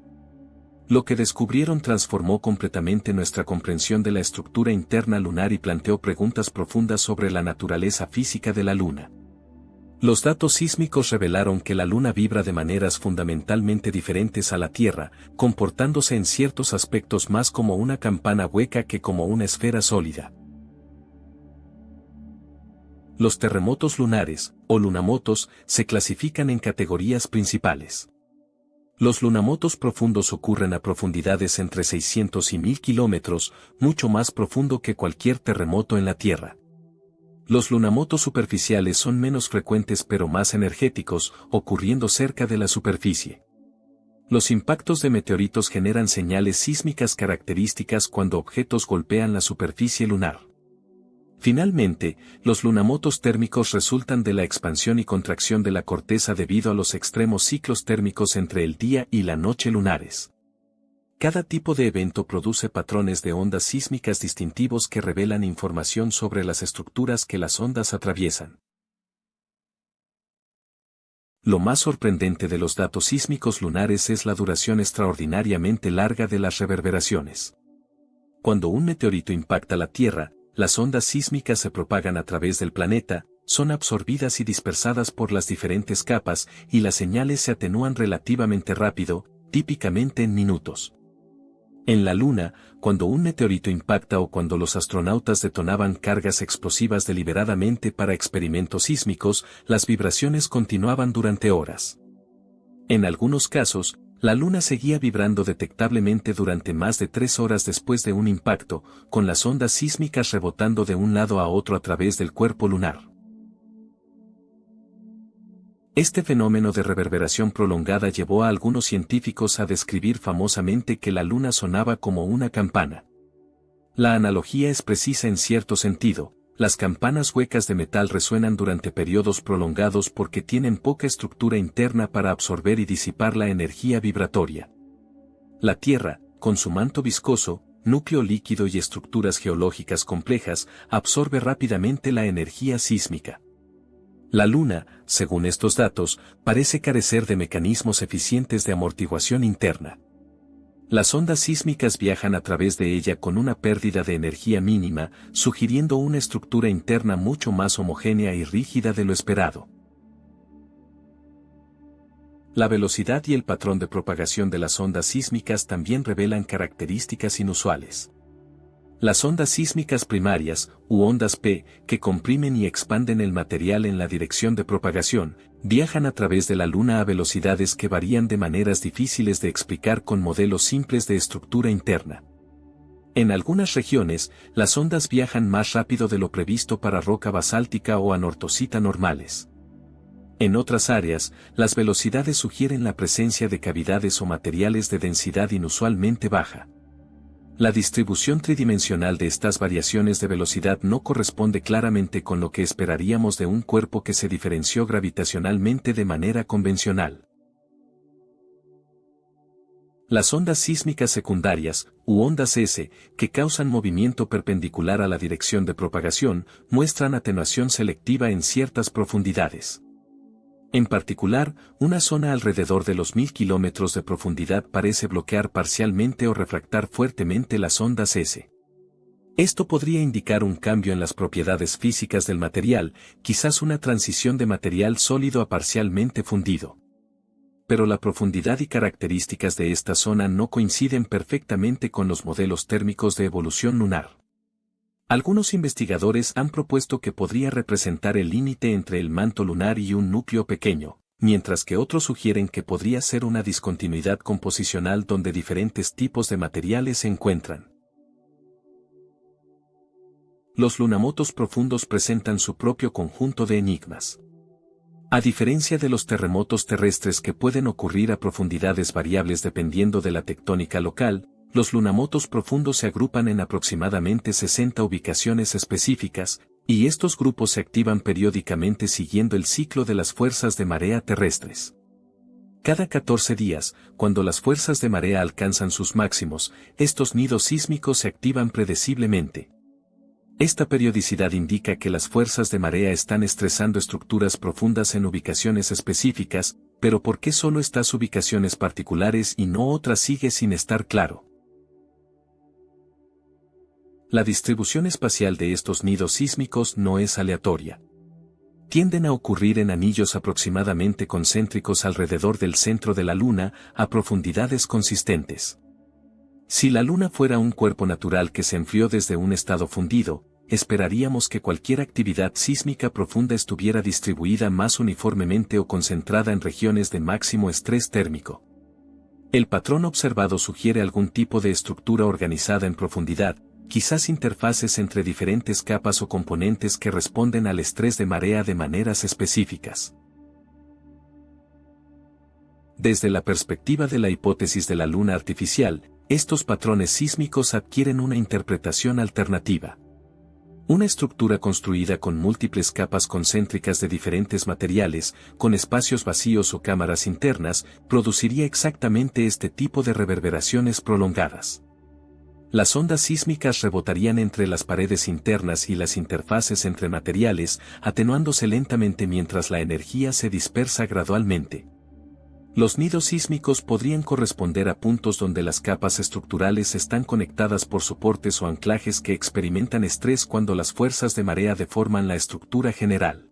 [SPEAKER 1] Lo que descubrieron transformó completamente nuestra comprensión de la estructura interna lunar y planteó preguntas profundas sobre la naturaleza física de la Luna. Los datos sísmicos revelaron que la Luna vibra de maneras fundamentalmente diferentes a la Tierra, comportándose en ciertos aspectos más como una campana hueca que como una esfera sólida. Los terremotos lunares, o lunamotos, se clasifican en categorías principales. Los lunamotos profundos ocurren a profundidades entre 600 y 1000 kilómetros, mucho más profundo que cualquier terremoto en la Tierra. Los lunamotos superficiales son menos frecuentes pero más energéticos, ocurriendo cerca de la superficie. Los impactos de meteoritos generan señales sísmicas características cuando objetos golpean la superficie lunar. Finalmente, los lunamotos térmicos resultan de la expansión y contracción de la corteza debido a los extremos ciclos térmicos entre el día y la noche lunares. Cada tipo de evento produce patrones de ondas sísmicas distintivos que revelan información sobre las estructuras que las ondas atraviesan. Lo más sorprendente de los datos sísmicos lunares es la duración extraordinariamente larga de las reverberaciones. Cuando un meteorito impacta la Tierra, las ondas sísmicas se propagan a través del planeta, son absorbidas y dispersadas por las diferentes capas, y las señales se atenúan relativamente rápido, típicamente en minutos. En la Luna, cuando un meteorito impacta o cuando los astronautas detonaban cargas explosivas deliberadamente para experimentos sísmicos, las vibraciones continuaban durante horas. En algunos casos, la Luna seguía vibrando detectablemente durante más de 3 horas después de un impacto, con las ondas sísmicas rebotando de un lado a otro a través del cuerpo lunar. Este fenómeno de reverberación prolongada llevó a algunos científicos a describir famosamente que la Luna sonaba como una campana. La analogía es precisa en cierto sentido, las campanas huecas de metal resuenan durante periodos prolongados porque tienen poca estructura interna para absorber y disipar la energía vibratoria. La Tierra, con su manto viscoso, núcleo líquido y estructuras geológicas complejas, absorbe rápidamente la energía sísmica. La Luna, según estos datos, parece carecer de mecanismos eficientes de amortiguación interna. Las ondas sísmicas viajan a través de ella con una pérdida de energía mínima, sugiriendo una estructura interna mucho más homogénea y rígida de lo esperado. La velocidad y el patrón de propagación de las ondas sísmicas también revelan características inusuales. Las ondas sísmicas primarias, u ondas P, que comprimen y expanden el material en la dirección de propagación, viajan a través de la Luna a velocidades que varían de maneras difíciles de explicar con modelos simples de estructura interna. En algunas regiones, las ondas viajan más rápido de lo previsto para roca basáltica o anortosita normales. En otras áreas, las velocidades sugieren la presencia de cavidades o materiales de densidad inusualmente baja. La distribución tridimensional de estas variaciones de velocidad no corresponde claramente con lo que esperaríamos de un cuerpo que se diferenció gravitacionalmente de manera convencional. Las ondas sísmicas secundarias, u ondas S, que causan movimiento perpendicular a la dirección de propagación, muestran atenuación selectiva en ciertas profundidades. En particular, una zona alrededor de los 1000 kilómetros de profundidad parece bloquear parcialmente o refractar fuertemente las ondas S. Esto podría indicar un cambio en las propiedades físicas del material, quizás una transición de material sólido a parcialmente fundido. Pero la profundidad y características de esta zona no coinciden perfectamente con los modelos térmicos de evolución lunar. Algunos investigadores han propuesto que podría representar el límite entre el manto lunar y un núcleo pequeño, mientras que otros sugieren que podría ser una discontinuidad composicional donde diferentes tipos de materiales se encuentran. Los lunamotos profundos presentan su propio conjunto de enigmas. A diferencia de los terremotos terrestres que pueden ocurrir a profundidades variables dependiendo de la tectónica local, los lunamotos profundos se agrupan en aproximadamente 60 ubicaciones específicas, y estos grupos se activan periódicamente siguiendo el ciclo de las fuerzas de marea terrestres. Cada 14 días, cuando las fuerzas de marea alcanzan sus máximos, estos nidos sísmicos se activan predeciblemente. Esta periodicidad indica que las fuerzas de marea están estresando estructuras profundas en ubicaciones específicas, pero ¿por qué solo estas ubicaciones particulares y no otras sigue sin estar claro? La distribución espacial de estos nidos sísmicos no es aleatoria. Tienden a ocurrir en anillos aproximadamente concéntricos alrededor del centro de la Luna, a profundidades consistentes. Si la Luna fuera un cuerpo natural que se enfrió desde un estado fundido, esperaríamos que cualquier actividad sísmica profunda estuviera distribuida más uniformemente o concentrada en regiones de máximo estrés térmico. El patrón observado sugiere algún tipo de estructura organizada en profundidad, quizás interfaces entre diferentes capas o componentes que responden al estrés de marea de maneras específicas. Desde la perspectiva de la hipótesis de la Luna artificial, estos patrones sísmicos adquieren una interpretación alternativa. Una estructura construida con múltiples capas concéntricas de diferentes materiales, con espacios vacíos o cámaras internas, produciría exactamente este tipo de reverberaciones prolongadas. Las ondas sísmicas rebotarían entre las paredes internas y las interfaces entre materiales, atenuándose lentamente mientras la energía se dispersa gradualmente. Los nidos sísmicos podrían corresponder a puntos donde las capas estructurales están conectadas por soportes o anclajes que experimentan estrés cuando las fuerzas de marea deforman la estructura general.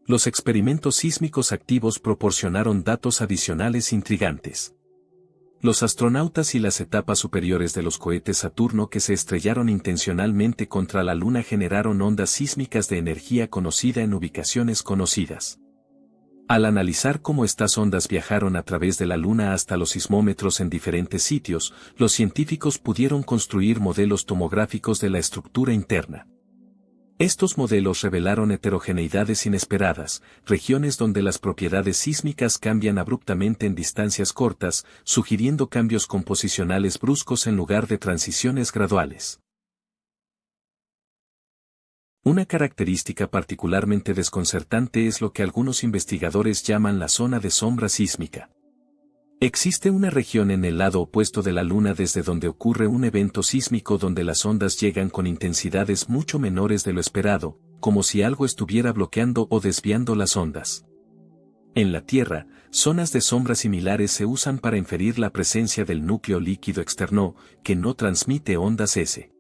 [SPEAKER 1] Los experimentos sísmicos activos proporcionaron datos adicionales intrigantes. Los astronautas y las etapas superiores de los cohetes Saturno que se estrellaron intencionalmente contra la Luna generaron ondas sísmicas de energía conocida en ubicaciones conocidas. Al analizar cómo estas ondas viajaron a través de la Luna hasta los sismómetros en diferentes sitios, los científicos pudieron construir modelos tomográficos de la estructura interna. Estos modelos revelaron heterogeneidades inesperadas, regiones donde las propiedades sísmicas cambian abruptamente en distancias cortas, sugiriendo cambios composicionales bruscos en lugar de transiciones graduales. Una característica particularmente desconcertante es lo que algunos investigadores llaman la zona de sombra sísmica. Existe una región en el lado opuesto de la Luna desde donde ocurre un evento sísmico donde las ondas llegan con intensidades mucho menores de lo esperado, como si algo estuviera bloqueando o desviando las ondas. En la Tierra, zonas de sombra similares se usan para inferir la presencia del núcleo líquido externo, que no transmite ondas S.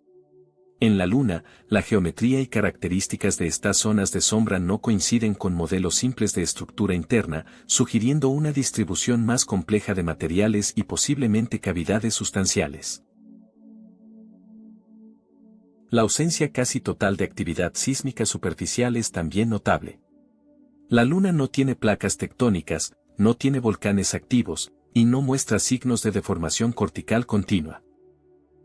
[SPEAKER 1] En la Luna, la geometría y características de estas zonas de sombra no coinciden con modelos simples de estructura interna, sugiriendo una distribución más compleja de materiales y posiblemente cavidades sustanciales. La ausencia casi total de actividad sísmica superficial es también notable. La Luna no tiene placas tectónicas, no tiene volcanes activos, y no muestra signos de deformación cortical continua.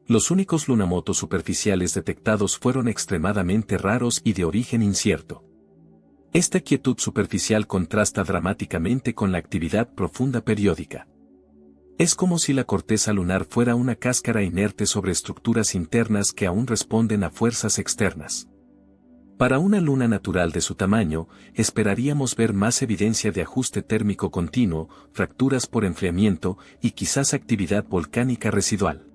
[SPEAKER 1] Los únicos lunamotos superficiales detectados fueron extremadamente raros y de origen incierto. Esta quietud superficial contrasta dramáticamente con la actividad profunda periódica. Es como si la corteza lunar fuera una cáscara inerte sobre estructuras internas que aún responden a fuerzas externas. Para una luna natural de su tamaño, esperaríamos ver más evidencia de ajuste térmico continuo, fracturas por enfriamiento y quizás actividad volcánica residual.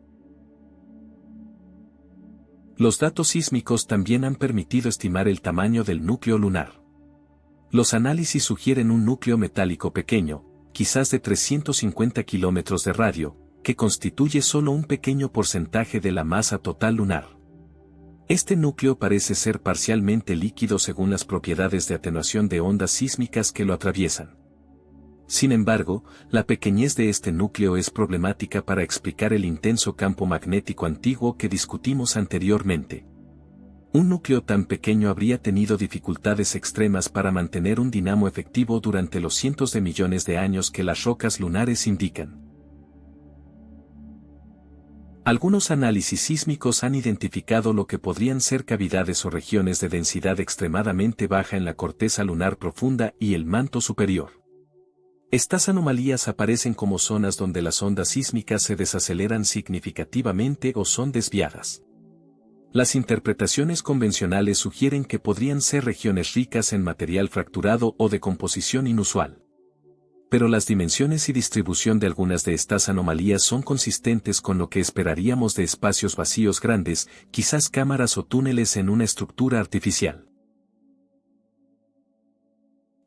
[SPEAKER 1] Los datos sísmicos también han permitido estimar el tamaño del núcleo lunar. Los análisis sugieren un núcleo metálico pequeño, quizás de 350 kilómetros de radio, que constituye solo un pequeño porcentaje de la masa total lunar. Este núcleo parece ser parcialmente líquido según las propiedades de atenuación de ondas sísmicas que lo atraviesan. Sin embargo, la pequeñez de este núcleo es problemática para explicar el intenso campo magnético antiguo que discutimos anteriormente. Un núcleo tan pequeño habría tenido dificultades extremas para mantener un dinamo efectivo durante los cientos de millones de años que las rocas lunares indican. Algunos análisis sísmicos han identificado lo que podrían ser cavidades o regiones de densidad extremadamente baja en la corteza lunar profunda y el manto superior. Estas anomalías aparecen como zonas donde las ondas sísmicas se desaceleran significativamente o son desviadas. Las interpretaciones convencionales sugieren que podrían ser regiones ricas en material fracturado o de composición inusual. Pero las dimensiones y distribución de algunas de estas anomalías son consistentes con lo que esperaríamos de espacios vacíos grandes, quizás cámaras o túneles en una estructura artificial.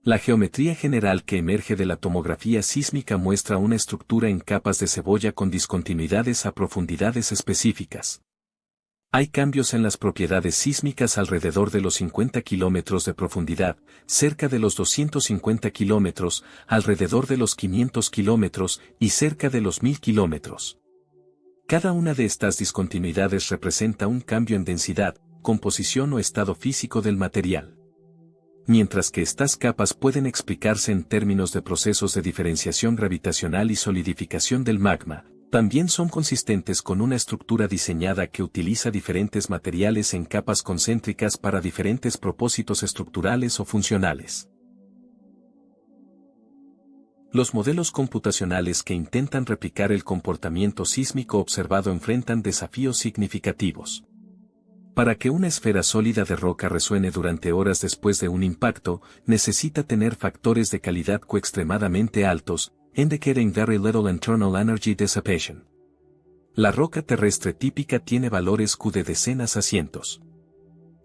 [SPEAKER 1] La geometría general que emerge de la tomografía sísmica muestra una estructura en capas de cebolla con discontinuidades a profundidades específicas. Hay cambios en las propiedades sísmicas alrededor de los 50 kilómetros de profundidad, cerca de los 250 kilómetros, alrededor de los 500 kilómetros y cerca de los 1000 kilómetros. Cada una de estas discontinuidades representa un cambio en densidad, composición o estado físico del material. Mientras que estas capas pueden explicarse en términos de procesos de diferenciación gravitacional y solidificación del magma, también son consistentes con una estructura diseñada que utiliza diferentes materiales en capas concéntricas para diferentes propósitos estructurales o funcionales. Los modelos computacionales que intentan replicar el comportamiento sísmico observado enfrentan desafíos significativos. Para que una esfera sólida de roca resuene durante horas después de un impacto, necesita tener factores de calidad extremadamente altos, indicating very little internal energy dissipation. La roca terrestre típica tiene valores Q de decenas a cientos.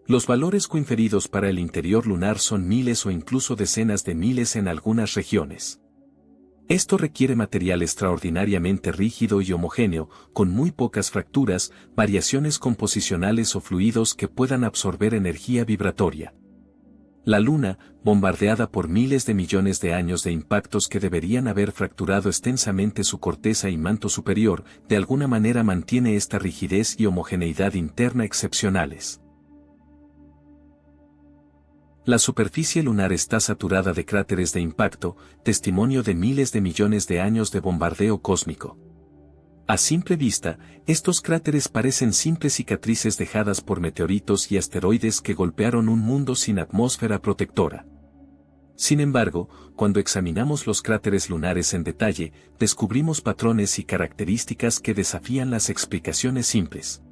[SPEAKER 1] Los valores Q inferidos para el interior lunar son miles o incluso decenas de miles en algunas regiones. Esto requiere material extraordinariamente rígido y homogéneo, con muy pocas fracturas, variaciones composicionales o fluidos que puedan absorber energía vibratoria. La Luna, bombardeada por miles de millones de años de impactos que deberían haber fracturado extensamente su corteza y manto superior, de alguna manera mantiene esta rigidez y homogeneidad interna excepcionales. La superficie lunar está saturada de cráteres de impacto, testimonio de miles de millones de años de bombardeo cósmico. A simple vista, estos cráteres parecen simples cicatrices dejadas por meteoritos y asteroides que golpearon un mundo sin atmósfera protectora. Sin embargo, cuando examinamos los cráteres lunares en detalle, descubrimos patrones y características que desafían las explicaciones simples.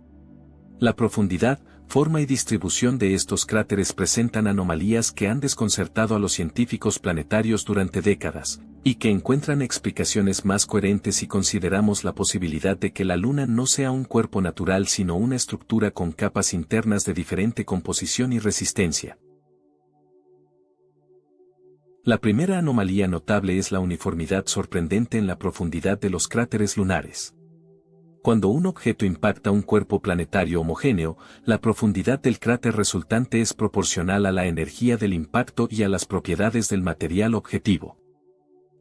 [SPEAKER 1] La profundidad, forma y distribución de estos cráteres presentan anomalías que han desconcertado a los científicos planetarios durante décadas, y que encuentran explicaciones más coherentes si consideramos la posibilidad de que la Luna no sea un cuerpo natural sino una estructura con capas internas de diferente composición y resistencia. La primera anomalía notable es la uniformidad sorprendente en la profundidad de los cráteres lunares. Cuando un objeto impacta un cuerpo planetario homogéneo, la profundidad del cráter resultante es proporcional a la energía del impacto y a las propiedades del material objetivo.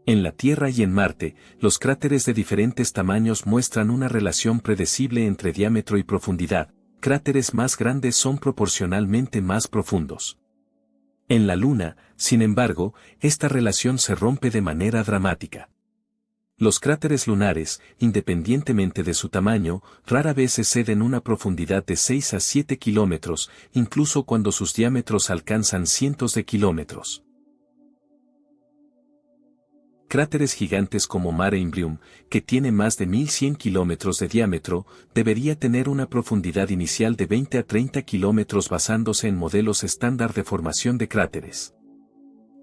[SPEAKER 1] En la Tierra y en Marte, los cráteres de diferentes tamaños muestran una relación predecible entre diámetro y profundidad. Cráteres más grandes son proporcionalmente más profundos. En la Luna, sin embargo, esta relación se rompe de manera dramática. Los cráteres lunares, independientemente de su tamaño, rara vez exceden una profundidad de 6 a 7 kilómetros, incluso cuando sus diámetros alcanzan cientos de kilómetros. Cráteres gigantes como Mare Imbrium, que tiene más de 1100 kilómetros de diámetro, debería tener una profundidad inicial de 20 a 30 kilómetros basándose en modelos estándar de formación de cráteres.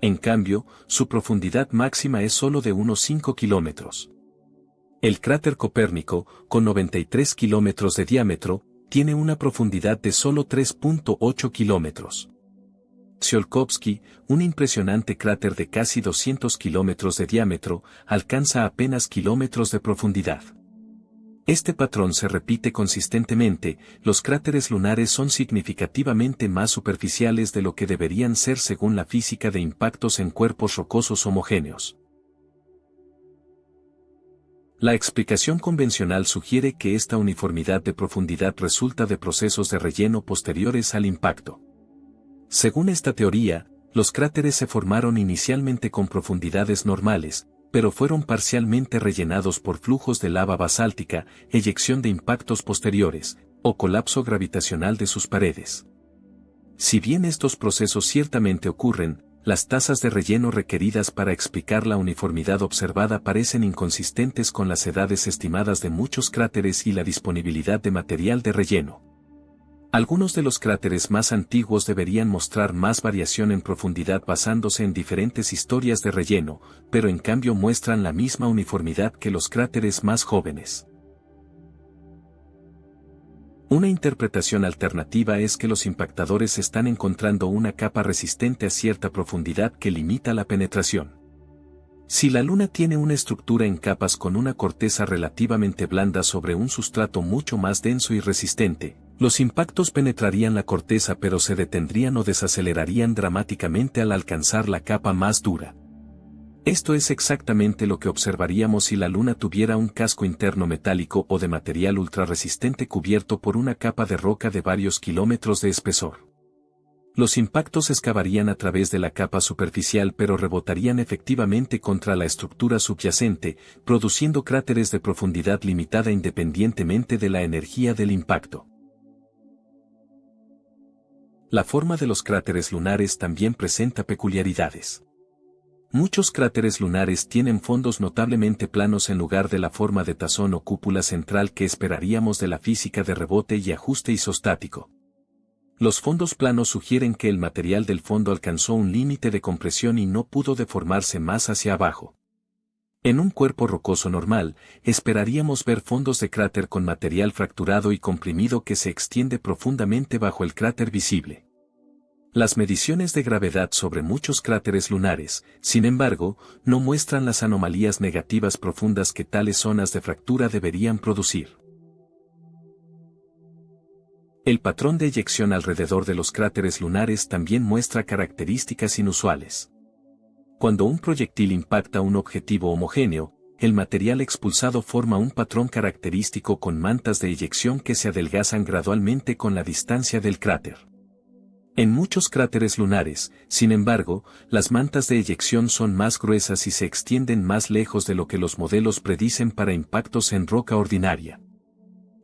[SPEAKER 1] En cambio, su profundidad máxima es solo de unos 5 kilómetros. El cráter Copérnico, con 93 kilómetros de diámetro, tiene una profundidad de solo 3.8 kilómetros. Tsiolkovsky, un impresionante cráter de casi 200 kilómetros de diámetro, alcanza apenas kilómetros de profundidad. Este patrón se repite consistentemente, los cráteres lunares son significativamente más superficiales de lo que deberían ser según la física de impactos en cuerpos rocosos homogéneos. La explicación convencional sugiere que esta uniformidad de profundidad resulta de procesos de relleno posteriores al impacto. Según esta teoría, los cráteres se formaron inicialmente con profundidades normales, pero fueron parcialmente rellenados por flujos de lava basáltica, eyección de impactos posteriores, o colapso gravitacional de sus paredes. Si bien estos procesos ciertamente ocurren, las tasas de relleno requeridas para explicar la uniformidad observada parecen inconsistentes con las edades estimadas de muchos cráteres y la disponibilidad de material de relleno. Algunos de los cráteres más antiguos deberían mostrar más variación en profundidad basándose en diferentes historias de relleno, pero en cambio muestran la misma uniformidad que los cráteres más jóvenes. Una interpretación alternativa es que los impactadores están encontrando una capa resistente a cierta profundidad que limita la penetración. Si la Luna tiene una estructura en capas con una corteza relativamente blanda sobre un sustrato mucho más denso y resistente, los impactos penetrarían la corteza pero se detendrían o desacelerarían dramáticamente al alcanzar la capa más dura. Esto es exactamente lo que observaríamos si la Luna tuviera un casco interno metálico o de material ultrarresistente cubierto por una capa de roca de varios kilómetros de espesor. Los impactos excavarían a través de la capa superficial pero rebotarían efectivamente contra la estructura subyacente, produciendo cráteres de profundidad limitada independientemente de la energía del impacto. La forma de los cráteres lunares también presenta peculiaridades. Muchos cráteres lunares tienen fondos notablemente planos en lugar de la forma de tazón o cúpula central que esperaríamos de la física de rebote y ajuste isostático. Los fondos planos sugieren que el material del fondo alcanzó un límite de compresión y no pudo deformarse más hacia abajo. En un cuerpo rocoso normal, esperaríamos ver fondos de cráter con material fracturado y comprimido que se extiende profundamente bajo el cráter visible. Las mediciones de gravedad sobre muchos cráteres lunares, sin embargo, no muestran las anomalías negativas profundas que tales zonas de fractura deberían producir. El patrón de eyección alrededor de los cráteres lunares también muestra características inusuales. Cuando un proyectil impacta un objetivo homogéneo, el material expulsado forma un patrón característico con mantas de eyección que se adelgazan gradualmente con la distancia del cráter. En muchos cráteres lunares, sin embargo, las mantas de eyección son más gruesas y se extienden más lejos de lo que los modelos predicen para impactos en roca ordinaria.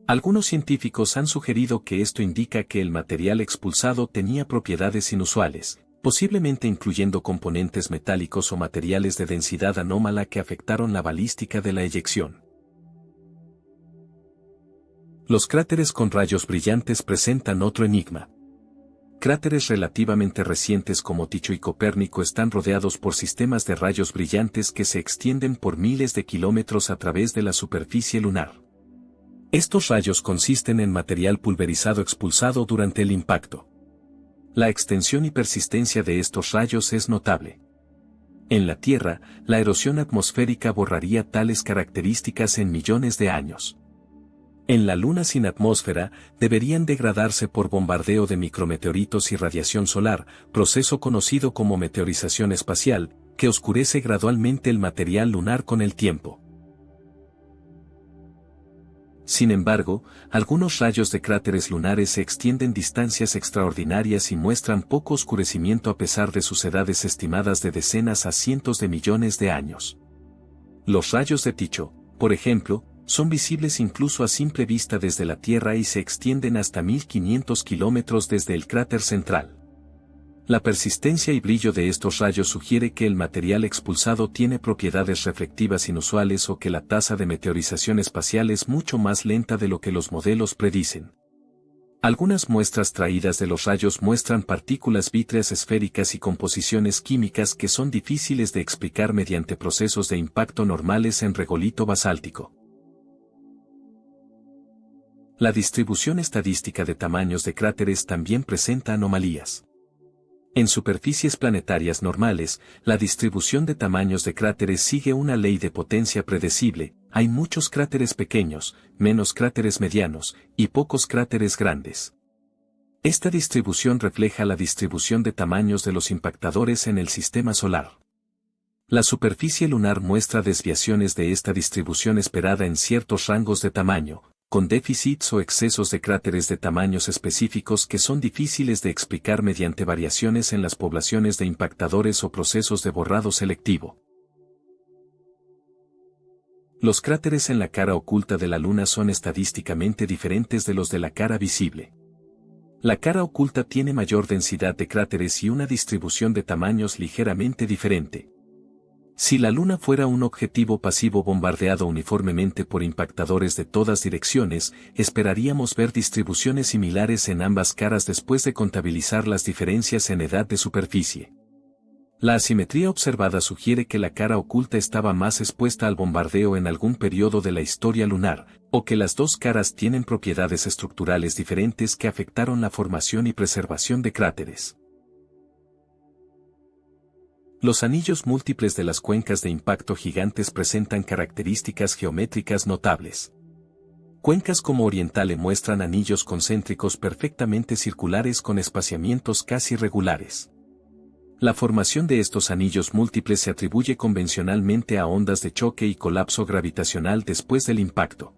[SPEAKER 1] Algunos científicos han sugerido que esto indica que el material expulsado tenía propiedades inusuales, posiblemente incluyendo componentes metálicos o materiales de densidad anómala que afectaron la balística de la eyección. Los cráteres con rayos brillantes presentan otro enigma. Cráteres relativamente recientes como Tycho y Copérnico están rodeados por sistemas de rayos brillantes que se extienden por miles de kilómetros a través de la superficie lunar. Estos rayos consisten en material pulverizado expulsado durante el impacto. La extensión y persistencia de estos rayos es notable. En la Tierra, la erosión atmosférica borraría tales características en millones de años. En la Luna sin atmósfera, deberían degradarse por bombardeo de micrometeoritos y radiación solar, proceso conocido como meteorización espacial, que oscurece gradualmente el material lunar con el tiempo. Sin embargo, algunos rayos de cráteres lunares se extienden distancias extraordinarias y muestran poco oscurecimiento a pesar de sus edades estimadas de decenas a cientos de millones de años. Los rayos de Tycho, por ejemplo, son visibles incluso a simple vista desde la Tierra y se extienden hasta 1500 kilómetros desde el cráter central. La persistencia y brillo de estos rayos sugiere que el material expulsado tiene propiedades reflectivas inusuales o que la tasa de meteorización espacial es mucho más lenta de lo que los modelos predicen. Algunas muestras traídas de los rayos muestran partículas vítreas esféricas y composiciones químicas que son difíciles de explicar mediante procesos de impacto normales en regolito basáltico. La distribución estadística de tamaños de cráteres también presenta anomalías. En superficies planetarias normales, la distribución de tamaños de cráteres sigue una ley de potencia predecible, hay muchos cráteres pequeños, menos cráteres medianos, y pocos cráteres grandes. Esta distribución refleja la distribución de tamaños de los impactadores en el sistema solar. La superficie lunar muestra desviaciones de esta distribución esperada en ciertos rangos de tamaño, con déficits o excesos de cráteres de tamaños específicos que son difíciles de explicar mediante variaciones en las poblaciones de impactadores o procesos de borrado selectivo. Los cráteres en la cara oculta de la Luna son estadísticamente diferentes de los de la cara visible. La cara oculta tiene mayor densidad de cráteres y una distribución de tamaños ligeramente diferente. Si la Luna fuera un objetivo pasivo bombardeado uniformemente por impactadores de todas direcciones, esperaríamos ver distribuciones similares en ambas caras después de contabilizar las diferencias en edad de superficie. La asimetría observada sugiere que la cara oculta estaba más expuesta al bombardeo en algún periodo de la historia lunar, o que las dos caras tienen propiedades estructurales diferentes que afectaron la formación y preservación de cráteres. Los anillos múltiples de las cuencas de impacto gigantes presentan características geométricas notables. Cuencas como Orientale muestran anillos concéntricos perfectamente circulares con espaciamientos casi regulares. La formación de estos anillos múltiples se atribuye convencionalmente a ondas de choque y colapso gravitacional después del impacto.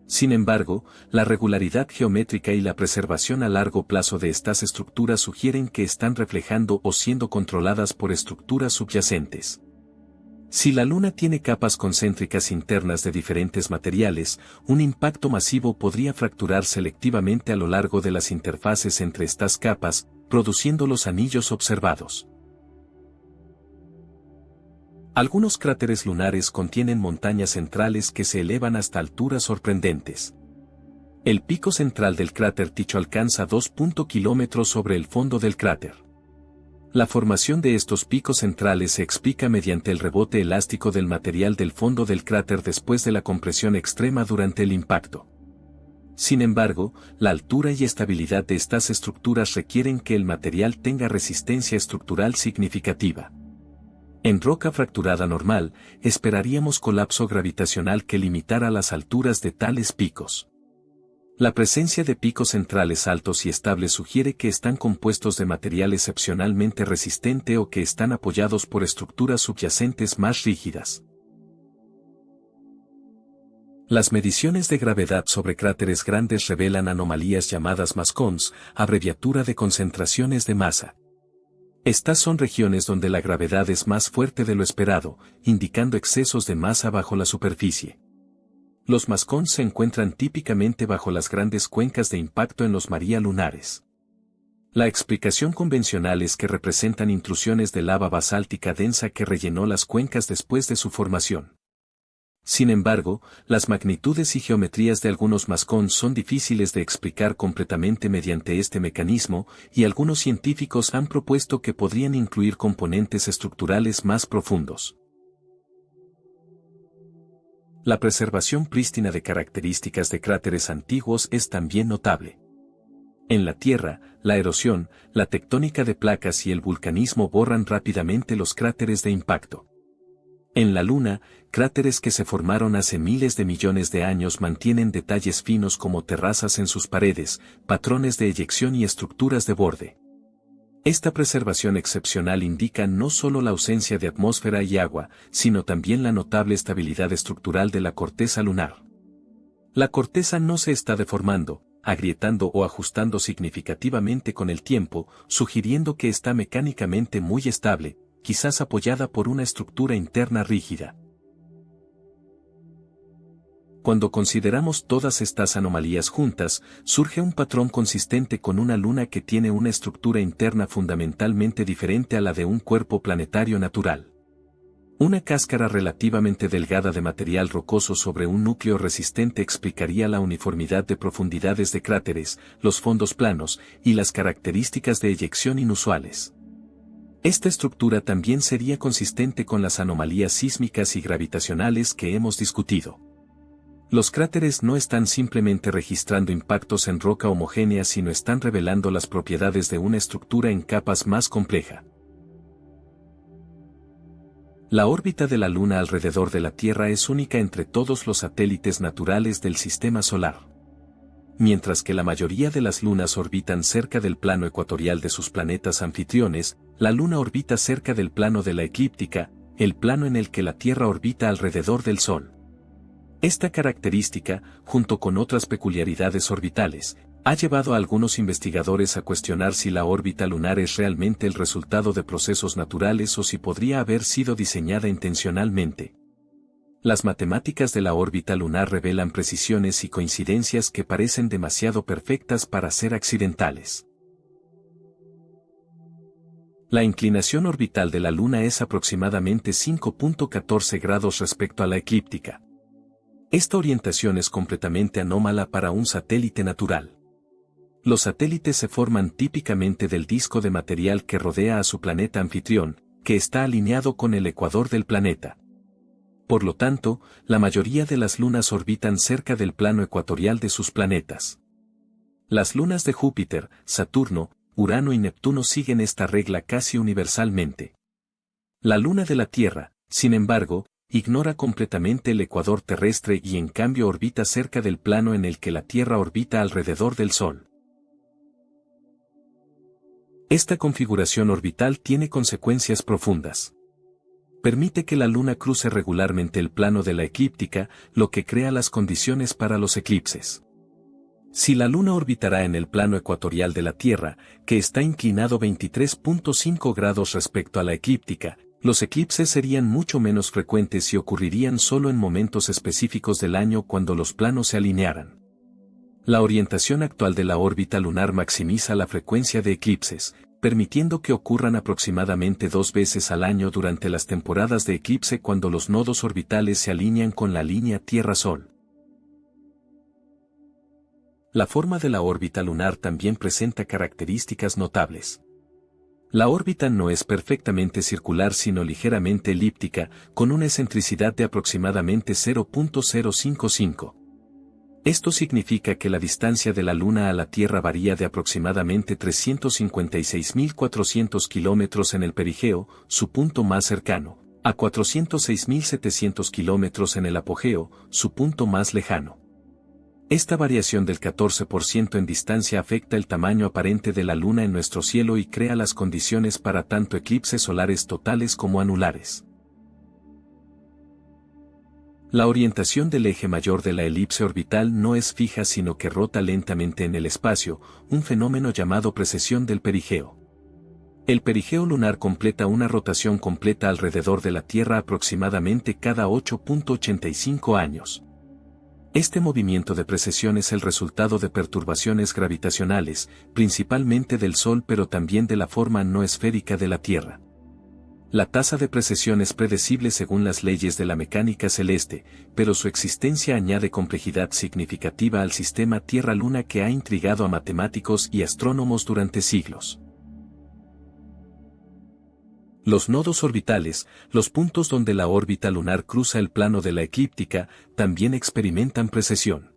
[SPEAKER 1] Sin embargo, la regularidad geométrica y la preservación a largo plazo de estas estructuras sugieren que están reflejando o siendo controladas por estructuras subyacentes. Si la Luna tiene capas concéntricas internas de diferentes materiales, un impacto masivo podría fracturar selectivamente a lo largo de las interfaces entre estas capas, produciendo los anillos observados. Algunos cráteres lunares contienen montañas centrales que se elevan hasta alturas sorprendentes. El pico central del cráter Tycho alcanza 2 kilómetros sobre el fondo del cráter. La formación de estos picos centrales se explica mediante el rebote elástico del material del fondo del cráter después de la compresión extrema durante el impacto. Sin embargo, la altura y estabilidad de estas estructuras requieren que el material tenga resistencia estructural significativa. En roca fracturada normal, esperaríamos colapso gravitacional que limitara las alturas de tales picos. La presencia de picos centrales altos y estables sugiere que están compuestos de material excepcionalmente resistente o que están apoyados por estructuras subyacentes más rígidas. Las mediciones de gravedad sobre cráteres grandes revelan anomalías llamadas mascons, abreviatura de concentraciones de masa. Estas son regiones donde la gravedad es más fuerte de lo esperado, indicando excesos de masa bajo la superficie. Los mascons se encuentran típicamente bajo las grandes cuencas de impacto en los maria lunares. La explicación convencional es que representan intrusiones de lava basáltica densa que rellenó las cuencas después de su formación. Sin embargo, las magnitudes y geometrías de algunos mascons son difíciles de explicar completamente mediante este mecanismo, y algunos científicos han propuesto que podrían incluir componentes estructurales más profundos. La preservación prístina de características de cráteres antiguos es también notable. En la Tierra, la erosión, la tectónica de placas y el vulcanismo borran rápidamente los cráteres de impacto. En la Luna, cráteres que se formaron hace miles de millones de años mantienen detalles finos como terrazas en sus paredes, patrones de eyección y estructuras de borde. Esta preservación excepcional indica no solo la ausencia de atmósfera y agua, sino también la notable estabilidad estructural de la corteza lunar. La corteza no se está deformando, agrietando o ajustando significativamente con el tiempo, sugiriendo que está mecánicamente muy estable, quizás apoyada por una estructura interna rígida. Cuando consideramos todas estas anomalías juntas, surge un patrón consistente con una luna que tiene una estructura interna fundamentalmente diferente a la de un cuerpo planetario natural. Una cáscara relativamente delgada de material rocoso sobre un núcleo resistente explicaría la uniformidad de profundidades de cráteres, los fondos planos, y las características de eyección inusuales. Esta estructura también sería consistente con las anomalías sísmicas y gravitacionales que hemos discutido. Los cráteres no están simplemente registrando impactos en roca homogénea, sino están revelando las propiedades de una estructura en capas más compleja. La órbita de la Luna alrededor de la Tierra es única entre todos los satélites naturales del Sistema Solar. Mientras que la mayoría de las lunas orbitan cerca del plano ecuatorial de sus planetas anfitriones, la Luna orbita cerca del plano de la eclíptica, el plano en el que la Tierra orbita alrededor del Sol. Esta característica, junto con otras peculiaridades orbitales, ha llevado a algunos investigadores a cuestionar si la órbita lunar es realmente el resultado de procesos naturales o si podría haber sido diseñada intencionalmente. Las matemáticas de la órbita lunar revelan precisiones y coincidencias que parecen demasiado perfectas para ser accidentales. La inclinación orbital de la Luna es aproximadamente 5.14 grados respecto a la eclíptica. Esta orientación es completamente anómala para un satélite natural. Los satélites se forman típicamente del disco de material que rodea a su planeta anfitrión, que está alineado con el ecuador del planeta. Por lo tanto, la mayoría de las lunas orbitan cerca del plano ecuatorial de sus planetas. Las lunas de Júpiter, Saturno, Urano y Neptuno siguen esta regla casi universalmente. La luna de la Tierra, sin embargo, ignora completamente el ecuador terrestre y en cambio orbita cerca del plano en el que la Tierra orbita alrededor del Sol. Esta configuración orbital tiene consecuencias profundas. Permite que la Luna cruce regularmente el plano de la eclíptica, lo que crea las condiciones para los eclipses. Si la Luna orbitará en el plano ecuatorial de la Tierra, que está inclinado 23.5 grados respecto a la eclíptica, los eclipses serían mucho menos frecuentes y ocurrirían solo en momentos específicos del año cuando los planos se alinearan. La orientación actual de la órbita lunar maximiza la frecuencia de eclipses, permitiendo que ocurran aproximadamente 2 veces al año durante las temporadas de eclipse cuando los nodos orbitales se alinean con la línea Tierra-Sol. La forma de la órbita lunar también presenta características notables. La órbita no es perfectamente circular sino ligeramente elíptica, con una excentricidad de aproximadamente 0.055. Esto significa que la distancia de la Luna a la Tierra varía de aproximadamente 356.400 kilómetros en el perigeo, su punto más cercano, a 406.700 kilómetros en el apogeo, su punto más lejano. Esta variación del 14% en distancia afecta el tamaño aparente de la Luna en nuestro cielo y crea las condiciones para tanto eclipses solares totales como anulares. La orientación del eje mayor de la elipse orbital no es fija sino que rota lentamente en el espacio, un fenómeno llamado precesión del perigeo. El perigeo lunar completa una rotación completa alrededor de la Tierra aproximadamente cada 8.85 años. Este movimiento de precesión es el resultado de perturbaciones gravitacionales, principalmente del Sol pero también de la forma no esférica de la Tierra. La tasa de precesión es predecible según las leyes de la mecánica celeste, pero su existencia añade complejidad significativa al sistema Tierra-Luna que ha intrigado a matemáticos y astrónomos durante siglos. Los nodos orbitales, los puntos donde la órbita lunar cruza el plano de la eclíptica, también experimentan precesión.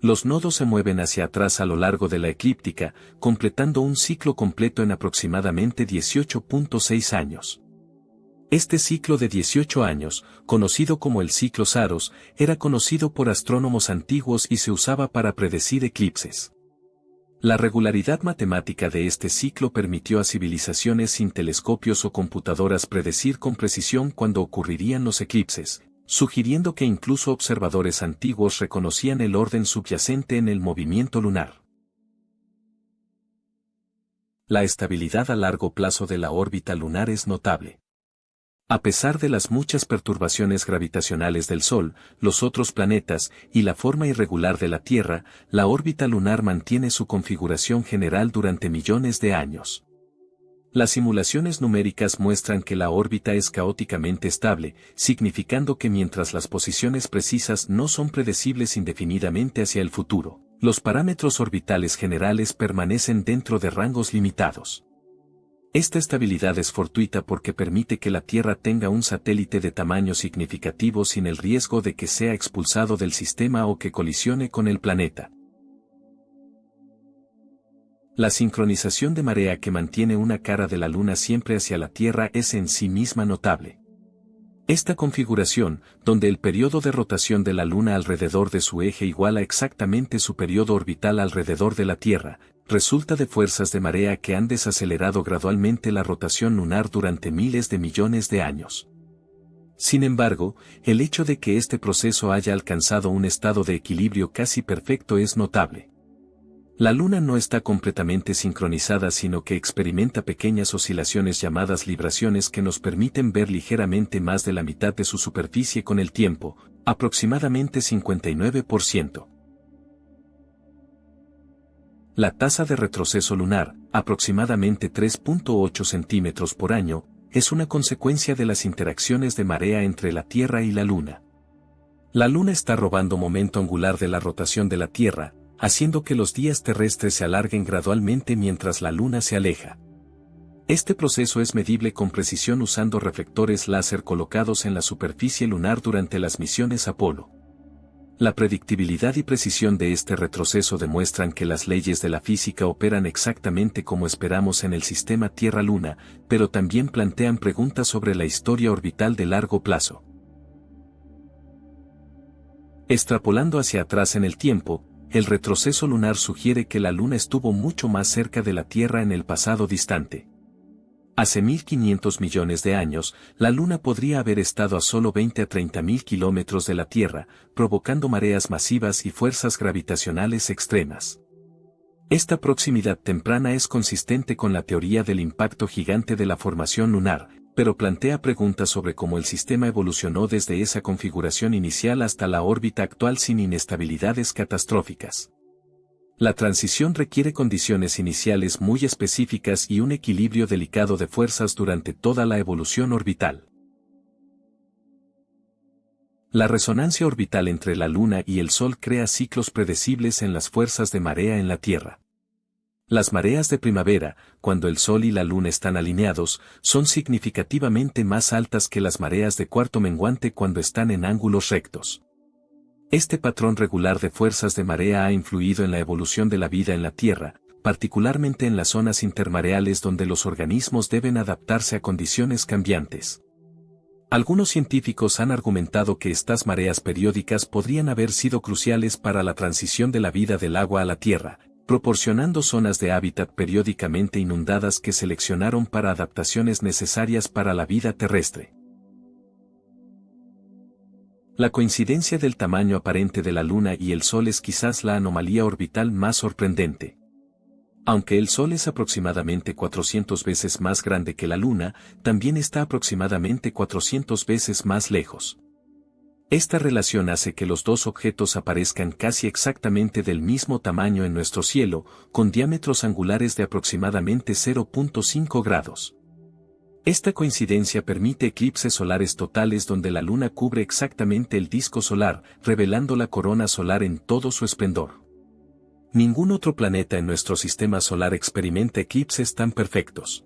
[SPEAKER 1] Los nodos se mueven hacia atrás a lo largo de la eclíptica, completando un ciclo completo en aproximadamente 18.6 años. Este ciclo de 18 años, conocido como el ciclo Saros, era conocido por astrónomos antiguos y se usaba para predecir eclipses. La regularidad matemática de este ciclo permitió a civilizaciones sin telescopios o computadoras predecir con precisión cuándo ocurrirían los eclipses, sugiriendo que incluso observadores antiguos reconocían el orden subyacente en el movimiento lunar. La estabilidad a largo plazo de la órbita lunar es notable. A pesar de las muchas perturbaciones gravitacionales del Sol, los otros planetas, y la forma irregular de la Tierra, la órbita lunar mantiene su configuración general durante millones de años. Las simulaciones numéricas muestran que la órbita es caóticamente estable, significando que mientras las posiciones precisas no son predecibles indefinidamente hacia el futuro, los parámetros orbitales generales permanecen dentro de rangos limitados. Esta estabilidad es fortuita porque permite que la Tierra tenga un satélite de tamaño significativo sin el riesgo de que sea expulsado del sistema o que colisione con el planeta. La sincronización de marea que mantiene una cara de la Luna siempre hacia la Tierra es en sí misma notable. Esta configuración, donde el periodo de rotación de la Luna alrededor de su eje iguala exactamente su periodo orbital alrededor de la Tierra, resulta de fuerzas de marea que han desacelerado gradualmente la rotación lunar durante miles de millones de años. Sin embargo, el hecho de que este proceso haya alcanzado un estado de equilibrio casi perfecto es notable. La Luna no está completamente sincronizada, sino que experimenta pequeñas oscilaciones llamadas libraciones que nos permiten ver ligeramente más de la mitad de su superficie con el tiempo, aproximadamente 59%. La tasa de retroceso lunar, aproximadamente 3.8 centímetros por año, es una consecuencia de las interacciones de marea entre la Tierra y la Luna. La Luna está robando momento angular de la rotación de la Tierra, haciendo que los días terrestres se alarguen gradualmente mientras la Luna se aleja. Este proceso es medible con precisión usando reflectores láser colocados en la superficie lunar durante las misiones Apolo. La predictibilidad y precisión de este retroceso demuestran que las leyes de la física operan exactamente como esperamos en el sistema Tierra-Luna, pero también plantean preguntas sobre la historia orbital de largo plazo. Extrapolando hacia atrás en el tiempo, el retroceso lunar sugiere que la Luna estuvo mucho más cerca de la Tierra en el pasado distante. Hace 1.500 millones de años, la Luna podría haber estado a solo 20 a 30.000 kilómetros de la Tierra, provocando mareas masivas y fuerzas gravitacionales extremas. Esta proximidad temprana es consistente con la teoría del impacto gigante de la formación lunar, pero plantea preguntas sobre cómo el sistema evolucionó desde esa configuración inicial hasta la órbita actual sin inestabilidades catastróficas. La transición requiere condiciones iniciales muy específicas y un equilibrio delicado de fuerzas durante toda la evolución orbital. La resonancia orbital entre la Luna y el Sol crea ciclos predecibles en las fuerzas de marea en la Tierra. Las mareas de primavera, cuando el Sol y la Luna están alineados, son significativamente más altas que las mareas de cuarto menguante cuando están en ángulos rectos. Este patrón regular de fuerzas de marea ha influido en la evolución de la vida en la Tierra, particularmente en las zonas intermareales donde los organismos deben adaptarse a condiciones cambiantes. Algunos científicos han argumentado que estas mareas periódicas podrían haber sido cruciales para la transición de la vida del agua a la Tierra, proporcionando zonas de hábitat periódicamente inundadas que seleccionaron para adaptaciones necesarias para la vida terrestre. La coincidencia del tamaño aparente de la Luna y el Sol es quizás la anomalía orbital más sorprendente. Aunque el Sol es aproximadamente 400 veces más grande que la Luna, también está aproximadamente 400 veces más lejos. Esta relación hace que los dos objetos aparezcan casi exactamente del mismo tamaño en nuestro cielo, con diámetros angulares de aproximadamente 0.5 grados. Esta coincidencia permite eclipses solares totales donde la Luna cubre exactamente el disco solar, revelando la corona solar en todo su esplendor. Ningún otro planeta en nuestro sistema solar experimenta eclipses tan perfectos.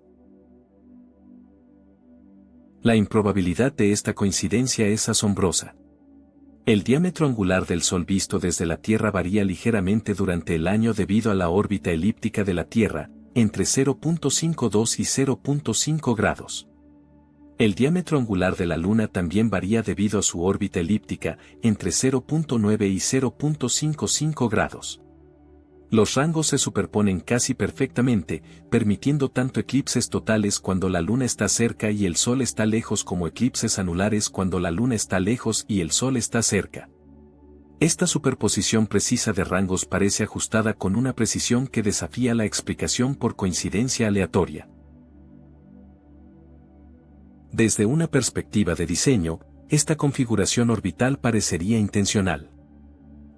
[SPEAKER 1] La improbabilidad de esta coincidencia es asombrosa. El diámetro angular del Sol visto desde la Tierra varía ligeramente durante el año debido a la órbita elíptica de la Tierra, entre 0.52 y 0.5 grados. El diámetro angular de la Luna también varía debido a su órbita elíptica, entre 0.9 y 0.55 grados. Los rangos se superponen casi perfectamente, permitiendo tanto eclipses totales cuando la Luna está cerca y el Sol está lejos como eclipses anulares cuando la Luna está lejos y el Sol está cerca. Esta superposición precisa de rangos parece ajustada con una precisión que desafía la explicación por coincidencia aleatoria. Desde una perspectiva de diseño, esta configuración orbital parecería intencional.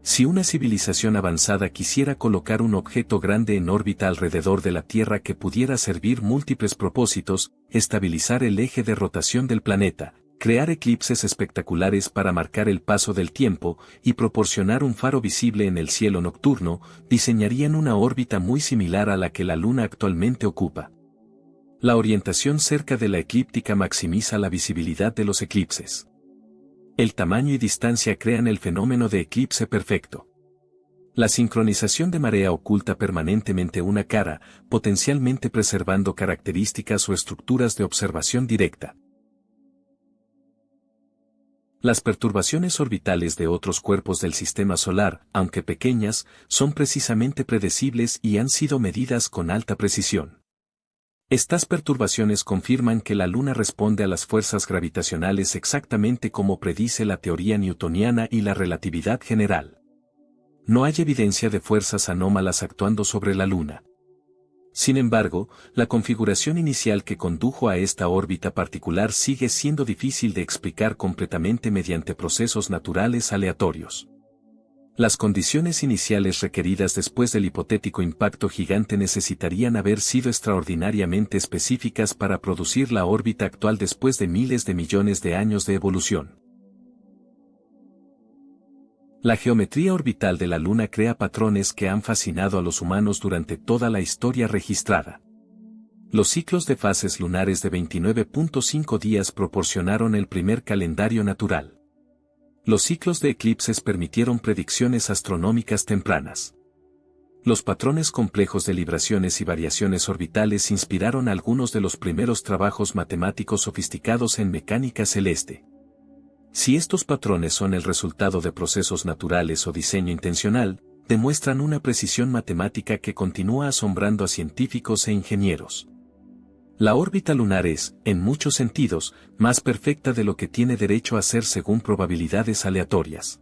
[SPEAKER 1] Si una civilización avanzada quisiera colocar un objeto grande en órbita alrededor de la Tierra que pudiera servir múltiples propósitos, estabilizar el eje de rotación del planeta, crear eclipses espectaculares para marcar el paso del tiempo y proporcionar un faro visible en el cielo nocturno, diseñarían una órbita muy similar a la que la Luna actualmente ocupa. La orientación cerca de la eclíptica maximiza la visibilidad de los eclipses. El tamaño y distancia crean el fenómeno de eclipse perfecto. La sincronización de marea oculta permanentemente una cara, potencialmente preservando características o estructuras de observación directa. Las perturbaciones orbitales de otros cuerpos del sistema solar, aunque pequeñas, son precisamente predecibles y han sido medidas con alta precisión. Estas perturbaciones confirman que la Luna responde a las fuerzas gravitacionales exactamente como predice la teoría newtoniana y la relatividad general. No hay evidencia de fuerzas anómalas actuando sobre la Luna. Sin embargo, la configuración inicial que condujo a esta órbita particular sigue siendo difícil de explicar completamente mediante procesos naturales aleatorios. Las condiciones iniciales requeridas después del hipotético impacto gigante necesitarían haber sido extraordinariamente específicas para producir la órbita actual después de miles de millones de años de evolución. La geometría orbital de la Luna crea patrones que han fascinado a los humanos durante toda la historia registrada. Los ciclos de fases lunares de 29.5 días proporcionaron el primer calendario natural. Los ciclos de eclipses permitieron predicciones astronómicas tempranas. Los patrones complejos de libraciones y variaciones orbitales inspiraron algunos de los primeros trabajos matemáticos sofisticados en mecánica celeste. Si estos patrones son el resultado de procesos naturales o diseño intencional, demuestran una precisión matemática que continúa asombrando a científicos e ingenieros. La órbita lunar es, en muchos sentidos, más perfecta de lo que tiene derecho a ser según probabilidades aleatorias.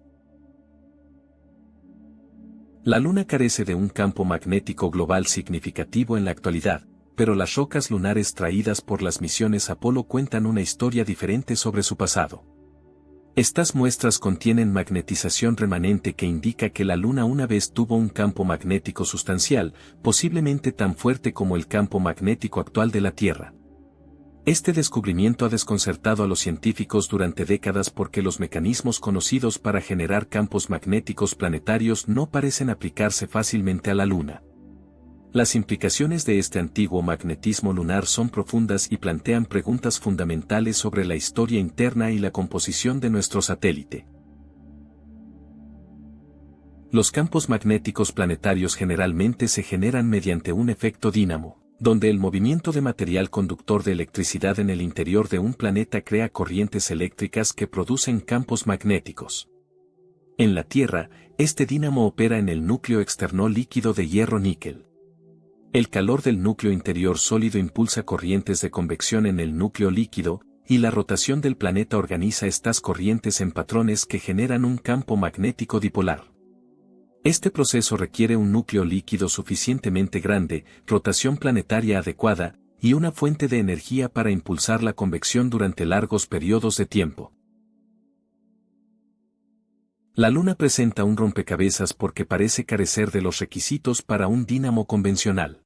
[SPEAKER 1] La Luna carece de un campo magnético global significativo en la actualidad, pero las rocas lunares traídas por las misiones Apolo cuentan una historia diferente sobre su pasado. Estas muestras contienen magnetización remanente que indica que la Luna una vez tuvo un campo magnético sustancial, posiblemente tan fuerte como el campo magnético actual de la Tierra. Este descubrimiento ha desconcertado a los científicos durante décadas porque los mecanismos conocidos para generar campos magnéticos planetarios no parecen aplicarse fácilmente a la Luna. Las implicaciones de este antiguo magnetismo lunar son profundas y plantean preguntas fundamentales sobre la historia interna y la composición de nuestro satélite. Los campos magnéticos planetarios generalmente se generan mediante un efecto dínamo, donde el movimiento de material conductor de electricidad en el interior de un planeta crea corrientes eléctricas que producen campos magnéticos. En la Tierra, este dínamo opera en el núcleo externo líquido de hierro-níquel. El calor del núcleo interior sólido impulsa corrientes de convección en el núcleo líquido, y la rotación del planeta organiza estas corrientes en patrones que generan un campo magnético dipolar. Este proceso requiere un núcleo líquido suficientemente grande, rotación planetaria adecuada, y una fuente de energía para impulsar la convección durante largos periodos de tiempo. La Luna presenta un rompecabezas porque parece carecer de los requisitos para un dínamo convencional.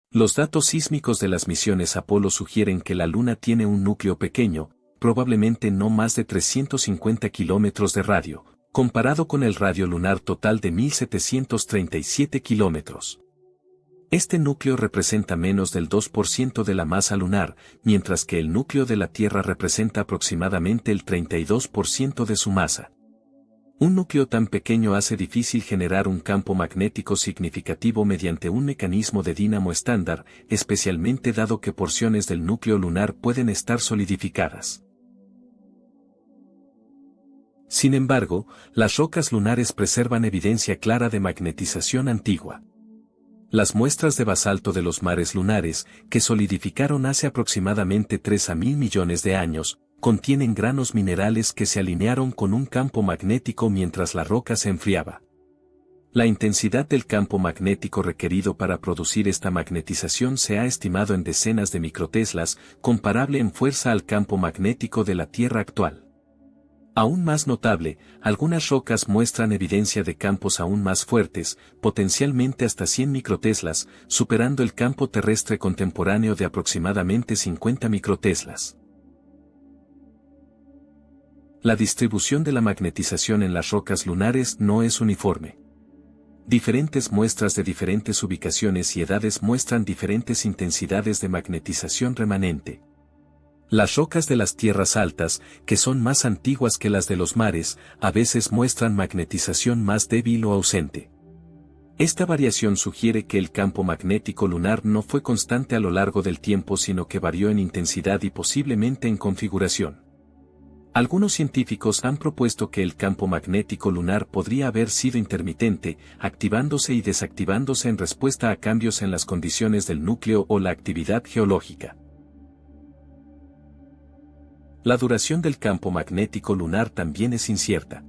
[SPEAKER 1] Los datos sísmicos de las misiones Apolo sugieren que la Luna tiene un núcleo pequeño, probablemente no más de 350 kilómetros de radio, comparado con el radio lunar total de 1737 kilómetros. Este núcleo representa menos del 2% de la masa lunar, mientras que el núcleo de la Tierra representa aproximadamente el 32% de su masa. Un núcleo tan pequeño hace difícil generar un campo magnético significativo mediante un mecanismo de dínamo estándar, especialmente dado que porciones del núcleo lunar pueden estar solidificadas. Sin embargo, las rocas lunares preservan evidencia clara de magnetización antigua. Las muestras de basalto de los mares lunares, que solidificaron hace aproximadamente 3 a 1000 millones de años, contienen granos minerales que se alinearon con un campo magnético mientras la roca se enfriaba. La intensidad del campo magnético requerido para producir esta magnetización se ha estimado en decenas de microteslas, comparable en fuerza al campo magnético de la Tierra actual. Aún más notable, algunas rocas muestran evidencia de campos aún más fuertes, potencialmente hasta 100 microteslas, superando el campo terrestre contemporáneo de aproximadamente 50 microteslas. La distribución de la magnetización en las rocas lunares no es uniforme. Diferentes muestras de diferentes ubicaciones y edades muestran diferentes intensidades de magnetización remanente. Las rocas de las tierras altas, que son más antiguas que las de los mares, a veces muestran magnetización más débil o ausente. Esta variación sugiere que el campo magnético lunar no fue constante a lo largo del tiempo, sino que varió en intensidad y posiblemente en configuración. Algunos científicos han propuesto que el campo magnético lunar podría haber sido intermitente, activándose y desactivándose en respuesta a cambios en las condiciones del núcleo o la actividad geológica. La duración del campo magnético lunar también es incierta.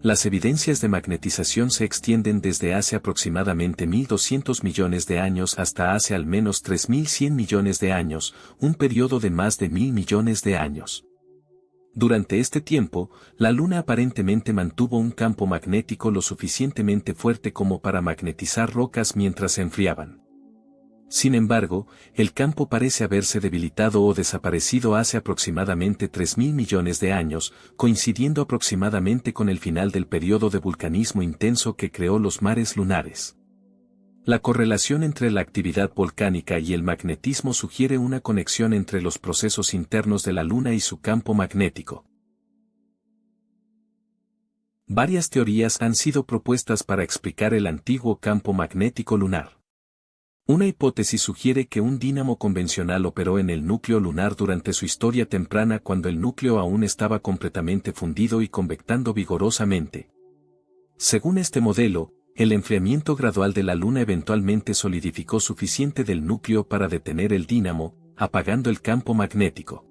[SPEAKER 1] Las evidencias de magnetización se extienden desde hace aproximadamente 1.200 millones de años hasta hace al menos 3.100 millones de años, un periodo de más de 1.000 millones de años. Durante este tiempo, la Luna aparentemente mantuvo un campo magnético lo suficientemente fuerte como para magnetizar rocas mientras se enfriaban. Sin embargo, el campo parece haberse debilitado o desaparecido hace aproximadamente 3.000 millones de años, coincidiendo aproximadamente con el final del periodo de vulcanismo intenso que creó los mares lunares. La correlación entre la actividad volcánica y el magnetismo sugiere una conexión entre los procesos internos de la Luna y su campo magnético. Varias teorías han sido propuestas para explicar el antiguo campo magnético lunar. Una hipótesis sugiere que un dínamo convencional operó en el núcleo lunar durante su historia temprana cuando el núcleo aún estaba completamente fundido y convectando vigorosamente. Según este modelo, el enfriamiento gradual de la Luna eventualmente solidificó suficiente del núcleo para detener el dínamo, apagando el campo magnético.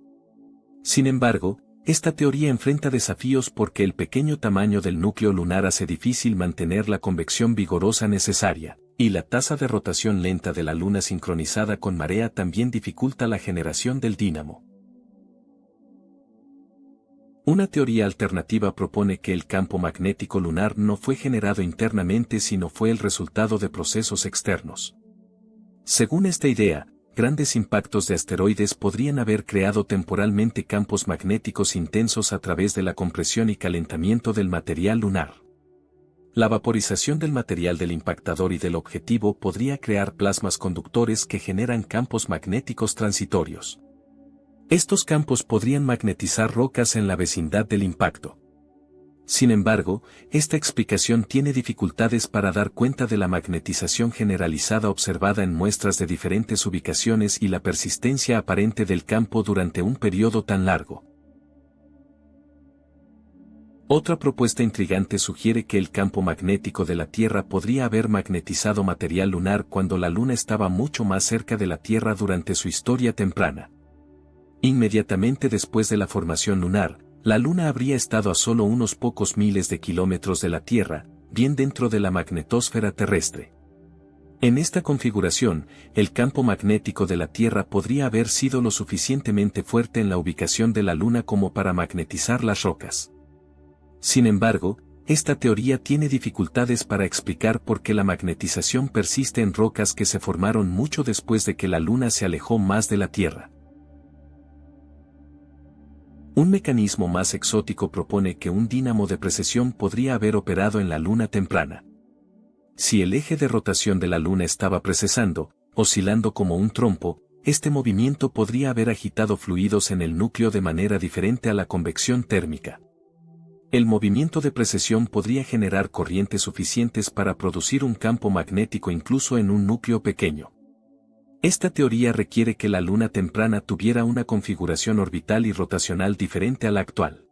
[SPEAKER 1] Sin embargo, esta teoría enfrenta desafíos porque el pequeño tamaño del núcleo lunar hace difícil mantener la convección vigorosa necesaria, y la tasa de rotación lenta de la Luna sincronizada con marea también dificulta la generación del dínamo. Una teoría alternativa propone que el campo magnético lunar no fue generado internamente sino fue el resultado de procesos externos. Según esta idea, grandes impactos de asteroides podrían haber creado temporalmente campos magnéticos intensos a través de la compresión y calentamiento del material lunar. La vaporización del material del impactador y del objetivo podría crear plasmas conductores que generan campos magnéticos transitorios. Estos campos podrían magnetizar rocas en la vecindad del impacto. Sin embargo, esta explicación tiene dificultades para dar cuenta de la magnetización generalizada observada en muestras de diferentes ubicaciones y la persistencia aparente del campo durante un periodo tan largo. Otra propuesta intrigante sugiere que el campo magnético de la Tierra podría haber magnetizado material lunar cuando la Luna estaba mucho más cerca de la Tierra durante su historia temprana. Inmediatamente después de la formación lunar, la Luna habría estado a solo unos pocos miles de kilómetros de la Tierra, bien dentro de la magnetosfera terrestre. En esta configuración, el campo magnético de la Tierra podría haber sido lo suficientemente fuerte en la ubicación de la Luna como para magnetizar las rocas. Sin embargo, esta teoría tiene dificultades para explicar por qué la magnetización persiste en rocas que se formaron mucho después de que la Luna se alejó más de la Tierra. Un mecanismo más exótico propone que un dínamo de precesión podría haber operado en la Luna temprana. Si el eje de rotación de la Luna estaba precesando, oscilando como un trompo, este movimiento podría haber agitado fluidos en el núcleo de manera diferente a la convección térmica. El movimiento de precesión podría generar corrientes suficientes para producir un campo magnético incluso en un núcleo pequeño. Esta teoría requiere que la Luna temprana tuviera una configuración orbital y rotacional diferente a la actual.